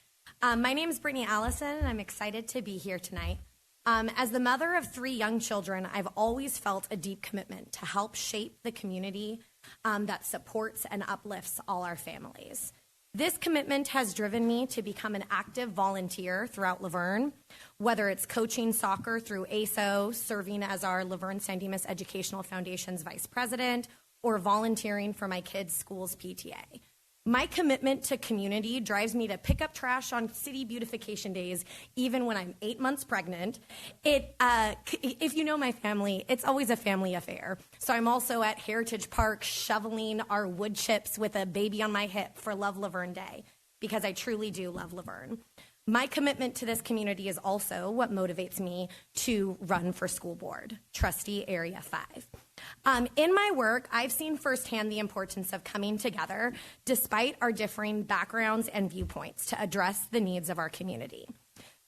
My name is Brittany Allison, and I'm excited to be here tonight. As the mother of 3 young children, I've always felt a deep commitment to help shape the community that supports and uplifts all our families. This commitment has driven me to become an active volunteer throughout Laverne, whether it's coaching soccer through ASO, serving as our Laverne San Dimas Educational Foundation's vice president, or volunteering for my kids' school's PTA. My commitment to community drives me to pick up trash on city beautification days, even when I'm 8 months pregnant. If you know my family, it's always a family affair. So I'm also at Heritage Park shoveling our wood chips with a baby on my hip for Love Laverne Day, because I truly do love Laverne. My commitment to this community is also what motivates me to run for school board, trustee Area 5. In my work, I've seen firsthand the importance of coming together despite our differing backgrounds and viewpoints to address the needs of our community.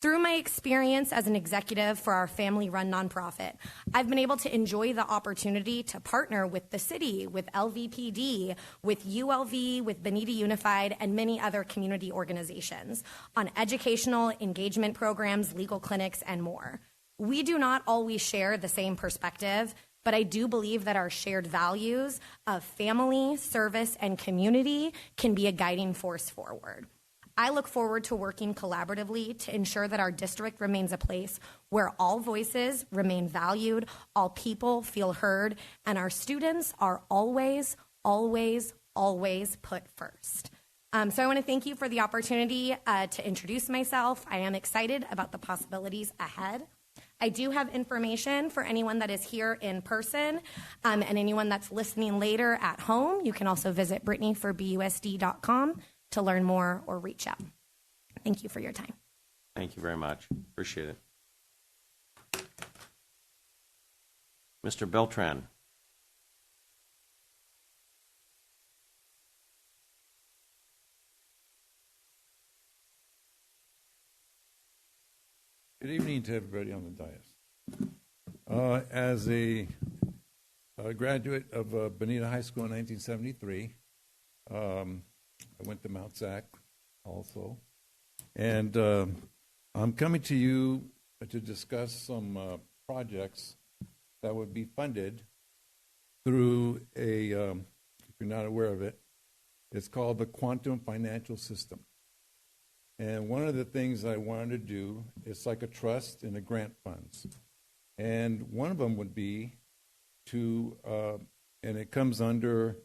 Through my experience as an executive for our family-run nonprofit, I've been able to enjoy the opportunity to partner with the city, with LVPD, with ULV, with Bonita Unified, and many other community organizations on educational engagement programs, legal clinics, and more. We do not always share the same perspective, but I do believe that our shared values of family, service, and community can be a guiding force forward. I look forward to working collaboratively to ensure that our district remains a place where all voices remain valued, all people feel heard, and our students are always, always, always put first. So I want to thank you for the opportunity to introduce myself. I am excited about the possibilities ahead. I do have information for anyone that is here in person and anyone that's listening later at home. You can also visit BrittanyForBUSD.com to learn more or reach out. Thank you for your time.
Thank you very much. Appreciate it. Mr. Beltran.
Good evening to everybody on the dais. As a graduate of Bonita High School in 1973, I went to Mount Sac also. And I'm coming to you to discuss some projects that would be funded through if you're not aware of it, it's called the Quantum Financial System. And one of the things I wanted to do is like a trust and a grant funds. And one of them would be to, and it comes under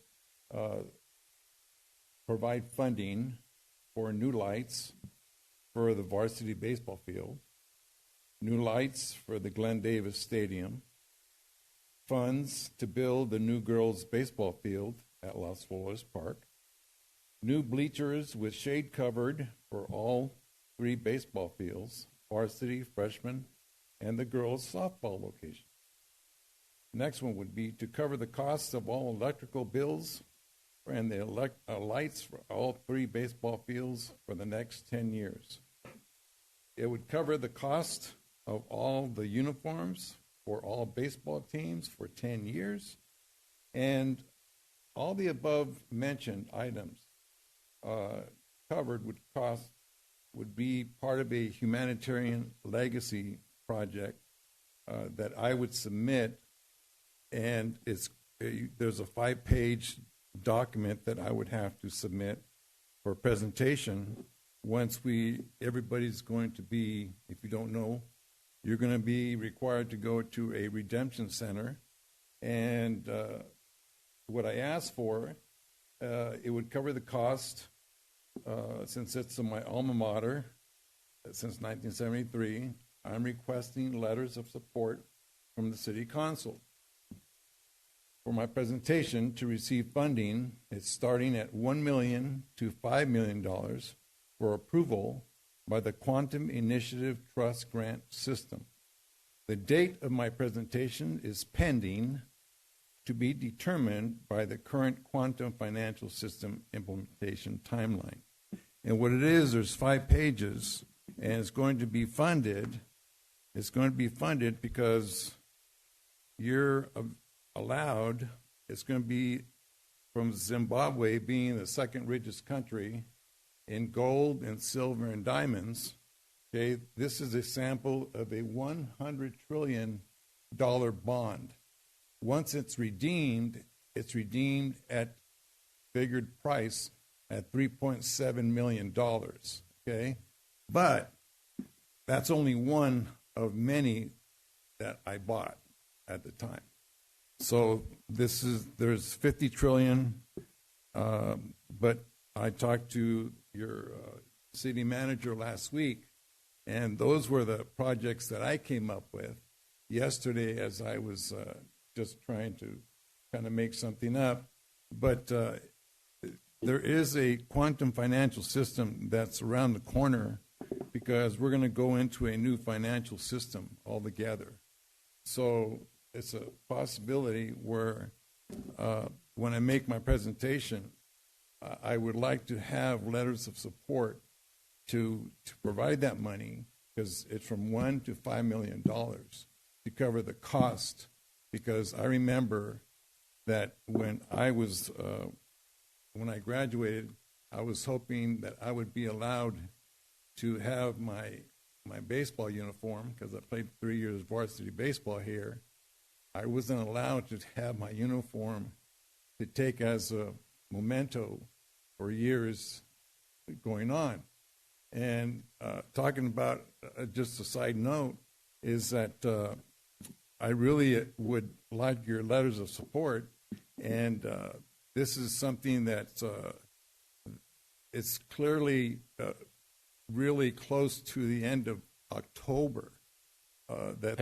provide funding for new lights for the varsity baseball field, new lights for the Glenn Davis Stadium, funds to build the new girls' baseball field at Las Flores Park, new bleachers with shade covered for all 3 baseball fields, varsity, freshman, and the girls' softball location. Next one would be to cover the costs of all electrical bills and the lights for all 3 baseball fields for the next 10 years. It would cover the cost of all the uniforms for all baseball teams for 10 years. And all the above mentioned items covered would be part of a humanitarian legacy project that I would submit, and there's a 5-page document that I would have to submit for presentation once everybody's going to be, if you don't know, you're going to be required to go to a redemption center. And what I asked for, it would cover the cost, since it's my alma mater, since 1973, I'm requesting letters of support from the city council. For my presentation to receive funding, it's starting at $1 million to $5 million for approval by the Quantum Initiative Trust Grant System. The date of my presentation is pending to be determined by the current Quantum Financial System implementation timeline. And what it is, there's 5 pages, and it's going to be funded. It's going to be funded because you're allowed, it's going to be from Zimbabwe being the second richest country in gold and silver and diamonds. Okay, this is a sample of a $100 trillion bond. Once it's redeemed at figured price at $3.7 million, okay? But that's only one of many that I bought at the time. So there's 50 trillion, but I talked to your city manager last week, and those were the projects that I came up with yesterday as I was just trying to kind of make something up. But there is a quantum financial system that's around the corner because we're going to go into a new financial system altogether. So it's a possibility where when I make my presentation, I would like to have letters of support to provide that money, because it's from $1 to $5 million to cover the cost. Because I remember that when I graduated, I was hoping that I would be allowed to have my baseball uniform, because I played 3 years varsity baseball here. I wasn't allowed to have my uniform to take as a memento for years going on. And talking about just a side note is that I really would like your letters of support, and this is something that's it's clearly really close to the end of October.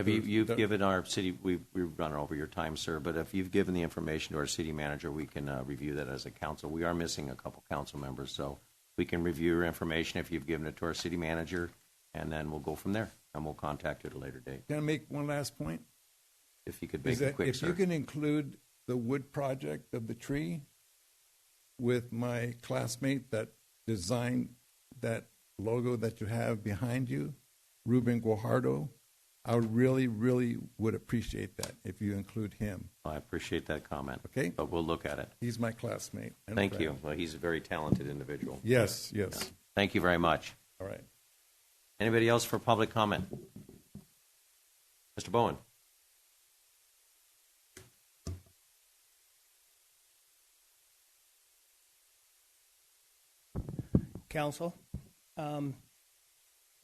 You've given our city, we've run over your time, sir, but if you've given the information to our city manager, we can review that as a council. We are missing a couple council members, so we can review your information if you've given it to our city manager, and then we'll go from there, and we'll contact you at a later date.
Can I make one last point?
If you could make it quick,
if
sir.
you can include the wood project of the tree with my classmate that designed that logo that you have behind you, Ruben Guajardo, I really, really would appreciate that if you include him.
I appreciate that comment.
Okay.
But we'll look at it.
He's my classmate. And
Thank
friend.
you. Well, he's a very talented individual.
Yes, yes.
Yeah. Thank you very much.
All right.
Anybody else for public comment? Mr. Bowen.
Council,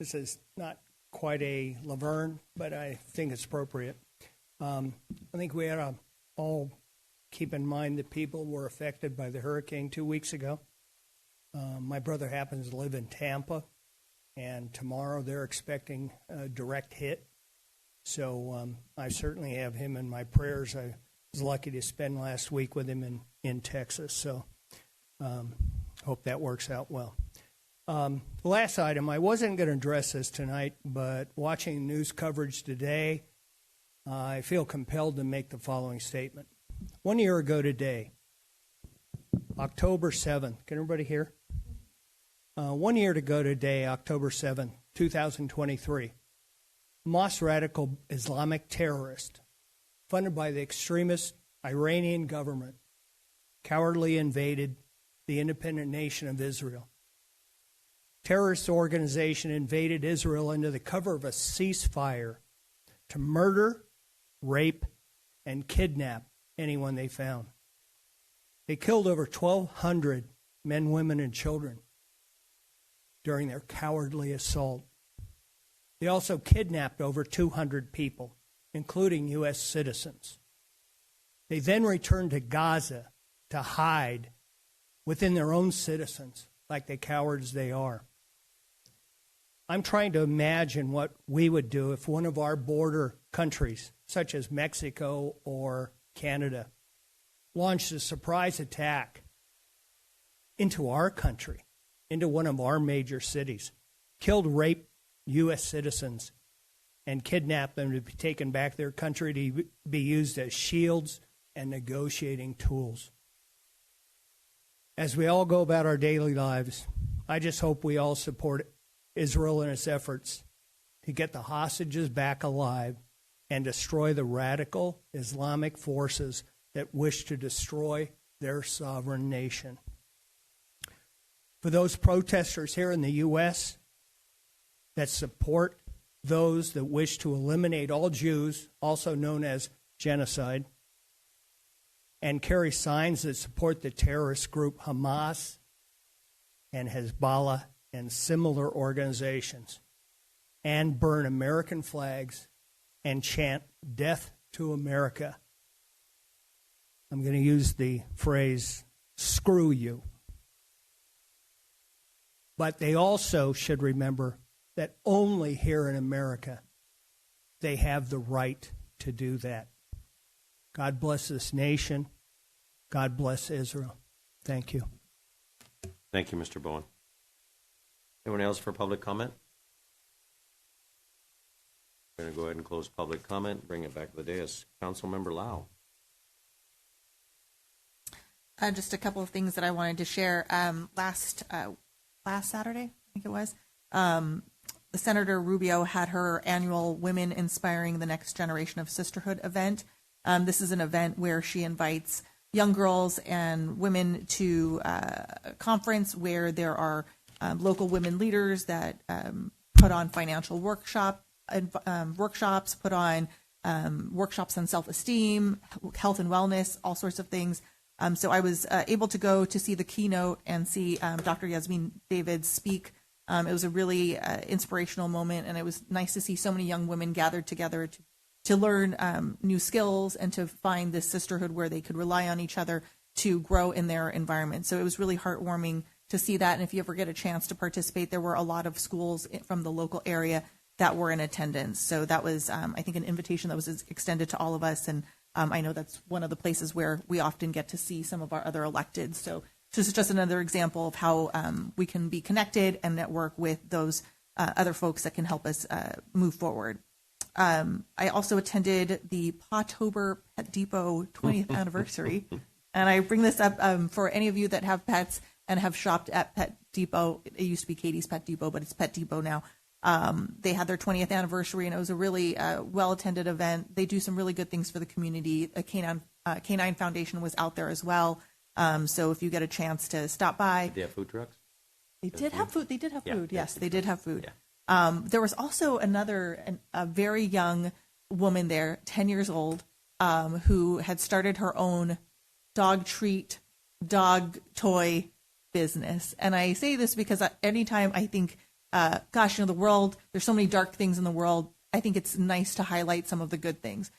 this is not quite a Laverne, but I think it's appropriate. I think we ought to all keep in mind that people were affected by the hurricane 2 weeks ago. My brother happens to live in Tampa, and tomorrow they're expecting a direct hit. So I certainly have him in my prayers. I was lucky to spend last week with him in Texas, so hope that works out well. Last item, I wasn't going to address this tonight, but watching news coverage today, I feel compelled to make the following statement. 1 year ago today, October 7th, can everybody hear? 1 year ago today, October 7th, 2023, Hamas radical Islamic terrorist, funded by the extremist Iranian government, cowardly invaded the independent nation of Israel. Terrorist organization invaded Israel under the cover of a ceasefire to murder, rape, and kidnap anyone they found. They killed over 1,200 men, women, and children during their cowardly assault. They also kidnapped over 200 people, including U.S. citizens. They then returned to Gaza to hide within their own citizens, like the cowards they are. I'm trying to imagine what we would do if one of our border countries, such as Mexico or Canada, launched a surprise attack into our country, into one of our major cities, killed, raped U.S. citizens, and kidnapped them to be taken back to their country to be used as shields and negotiating tools. As we all go about our daily lives, I just hope we all support Israel in its efforts to get the hostages back alive and destroy the radical Islamic forces that wish to destroy their sovereign nation. For those protesters here in the U.S. that support those that wish to eliminate all Jews, also known as genocide, and carry signs that support the terrorist group Hamas, and Hezbollah and similar organizations and burn American flags and chant death to America. I'm going to use the phrase, screw you. But they also should remember that only here in America they have the right to do that. God bless this nation. God bless Israel. Thank you.
Thank you, Mr. Bowen. Anyone else for public comment? We're going to go ahead and close public comment, bring it back to the dais. Councilmember Lau.
Just a couple of things that I wanted to share. Last Saturday, I think it was, the Senator Rubio had her annual Women Inspiring the Next Generation of Sisterhood event. This is an event where she invites young girls and women to a conference where there are local women leaders that put on financial workshops, put on workshops on self-esteem, health and wellness, all sorts of things. So I was able to go to see the keynote and see Dr. Yasmin David speak. It was a really inspirational moment, and it was nice to see so many young women gathered together to learn new skills and to find this sisterhood where they could rely on each other to grow in their environment. So it was really heartwarming to see that. And if you ever get a chance to participate, there were a lot of schools from the local area that were in attendance. So that was, I think, an invitation that was extended to all of us. And I know that's one of the places where we often get to see some of our other electeds. So this is just another example of how we can be connected and network with those other folks that can help us move forward. I also attended the Pawtober Pet Depot 20th anniversary. And I bring this up for any of you that have pets and have shopped at Pet Depot. It used to be Katie's Pet Depot, but it's Pet Depot now. They had their 20th anniversary, and it was a really well-attended event. They do some really good things for the community. A Canine Foundation was out there as well. So if you get a chance to stop by.
They have food trucks?
They did have food. They did have food.
Yeah.
Yes, they did have food.
Yeah.
There was also a very young woman there, 10 years old, who had started her own dog treat, dog toy business. And I say this because anytime I think, the world, there's so many dark things in the world, I think it's nice to highlight some of the good things.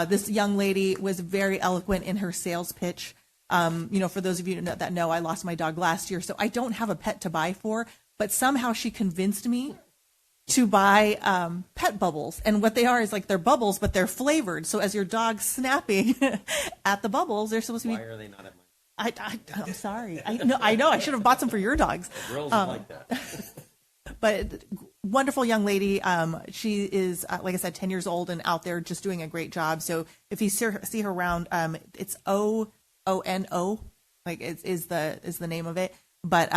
This young lady was very eloquent in her sales pitch. For those of you that know, I lost my dog last year, so I don't have a pet to buy for, but somehow she convinced me to buy pet bubbles. And what they are is like they're bubbles, but they're flavored. So as your dog's snapping at the bubbles, they're supposed to be.
Why are they not at mine?
I'm sorry. I know. I should have bought some for your dogs.
The girls are like that.
But wonderful young lady. She is, like I said, 10 years old and out there just doing a great job. So if you see her around, it's ONO, like is the name of it. But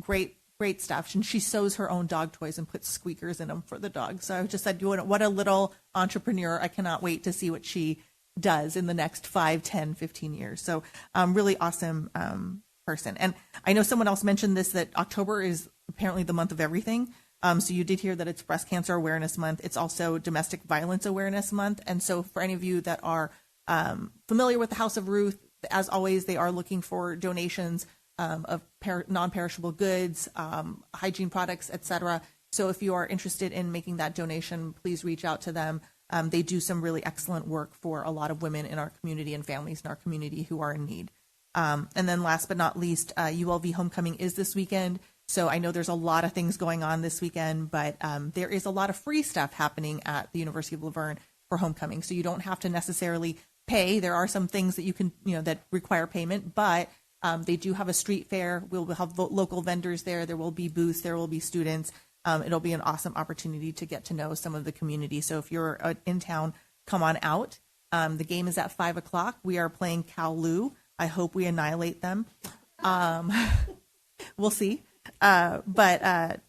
great stuff. And she sews her own dog toys and puts squeakers in them for the dogs. So I just said, what a little entrepreneur. I cannot wait to see what she does in the next 5, 10, 15 years. So really awesome person. And I know someone else mentioned this, that October is apparently the month of everything. So you did hear that it's Breast Cancer Awareness Month. It's also Domestic Violence Awareness Month. And so for any of you that are familiar with the House of Ruth, as always, they are looking for donations of non-perishable goods, hygiene products, etc. So if you are interested in making that donation, please reach out to them. They do some really excellent work for a lot of women in our community and families in our community who are in need. And then last but not least, ULV Homecoming is this weekend. So I know there's a lot of things going on this weekend, but there is a lot of free stuff happening at the University of La Verne for homecoming. So you don't have to necessarily pay. There are some things that you can, that require payment, but they do have a street fair. We'll have local vendors there. There will be booths. There will be students. It'll be an awesome opportunity to get to know some of the community. So if you're in town, come on out. The game is at 5:00. We are playing Kowloon. I hope we annihilate them. We'll see. But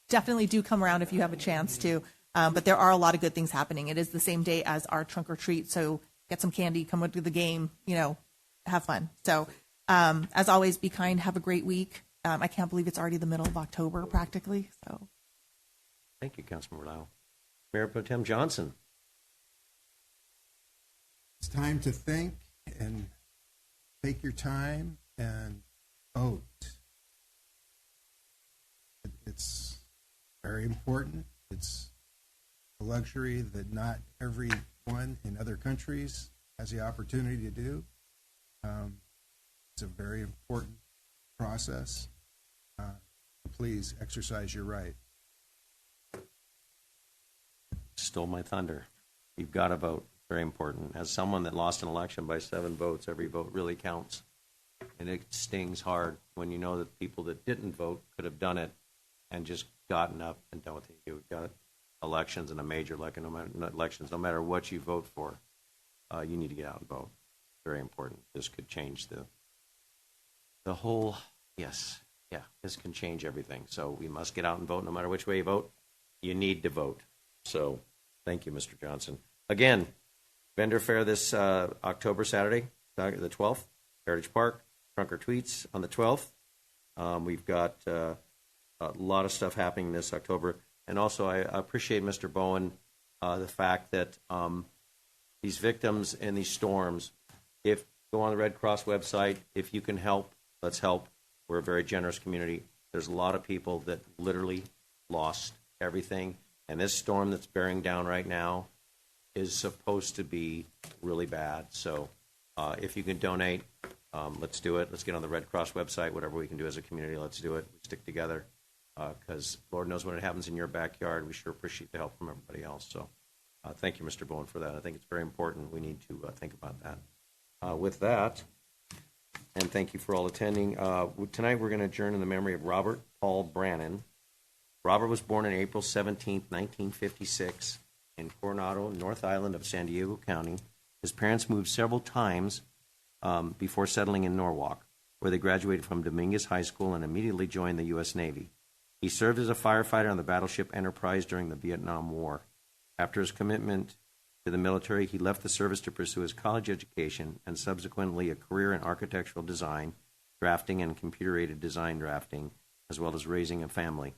definitely do come around if you have a chance to. But there are a lot of good things happening. It is the same day as our trunk or treat. So get some candy, come up to the game, have fun. So as always, be kind. Have a great week. I can't believe it's already the middle of October practically. So
thank you, Councilmember Lau. Mayor Pro Tem Johnson.
It's time to think and take your time and vote. It's very important. It's a luxury that not everyone in other countries has the opportunity to do. It's a very important process. Please exercise your right.
Stole my thunder. You've got to vote. Very important. As someone that lost an election by 7 votes, every vote really counts. And it stings hard when you know that people that didn't vote could have done it and just gotten up and done what they do. We've got elections and a major election, no matter what you vote for, you need to get out and vote. Very important. This could change the whole, this can change everything. So we must get out and vote no matter which way you vote. You need to vote. So thank you, Mr. Johnson. Again, vendor fair this October, Saturday, the 12th, Heritage Park, Trunk or Tweets on the 12th. We've got a lot of stuff happening this October. And also, I appreciate, Mr. Bowen, the fact that these victims in these storms, if go on the Red Cross website, if you can help, let's help. We're a very generous community. There's a lot of people that literally lost everything. And this storm that's bearing down right now is supposed to be really bad. So if you can donate, let's do it. Let's get on the Red Cross website. Whatever we can do as a community, let's do it. We stick together because Lord knows when it happens in your backyard. We sure appreciate the help from everybody else. So thank you, Mr. Bowen, for that. I think it's very important. We need to think about that. With that, and thank you for all attending. Tonight we're going to adjourn in the memory of Robert Paul Brannan. Robert was born on April 17, 1956, in Coronado, North Island of San Diego County. His parents moved several times before settling in Norwalk, where they graduated from Dominguez High School and immediately joined the U.S. Navy. He served as a firefighter on the battleship Enterprise during the Vietnam War. After his commitment to the military, he left the service to pursue his college education and subsequently a career in architectural design, drafting, and computer-aided design drafting, as well as raising a family.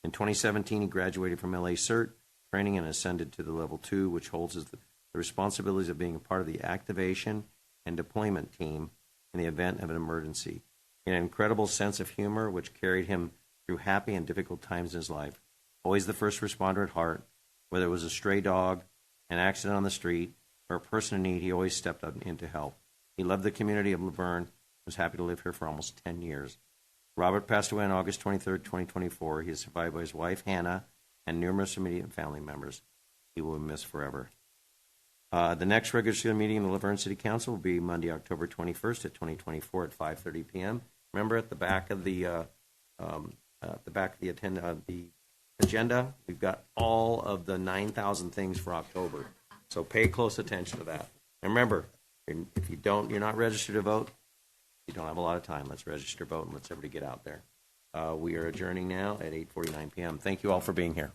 In 2017, he graduated from LA CERT training and ascended to the level 2, which holds the responsibilities of being a part of the activation and deployment team in the event of an emergency. An incredible sense of humor, which carried him through happy and difficult times in his life. Always the first responder at heart, whether it was a stray dog, an accident on the street, or a person in need, he always stepped up in to help. He loved the community of Laverne, was happy to live here for almost 10 years. Robert passed away on August 23, 2024. He is survived by his wife, Hannah, and numerous immediate family members. He will be missed forever. The next regular meeting of the Laverne City Council will be Monday, October 21st at 2024 at 5:30 p.m. Remember, at the back of the agenda, we've got all of the 9,000 things for October. So pay close attention to that. And remember, if you're not registered to vote, you don't have a lot of time. Let's register, vote, and let's everybody get out there. We are adjourning now at 8:49 p.m. Thank you all for being here.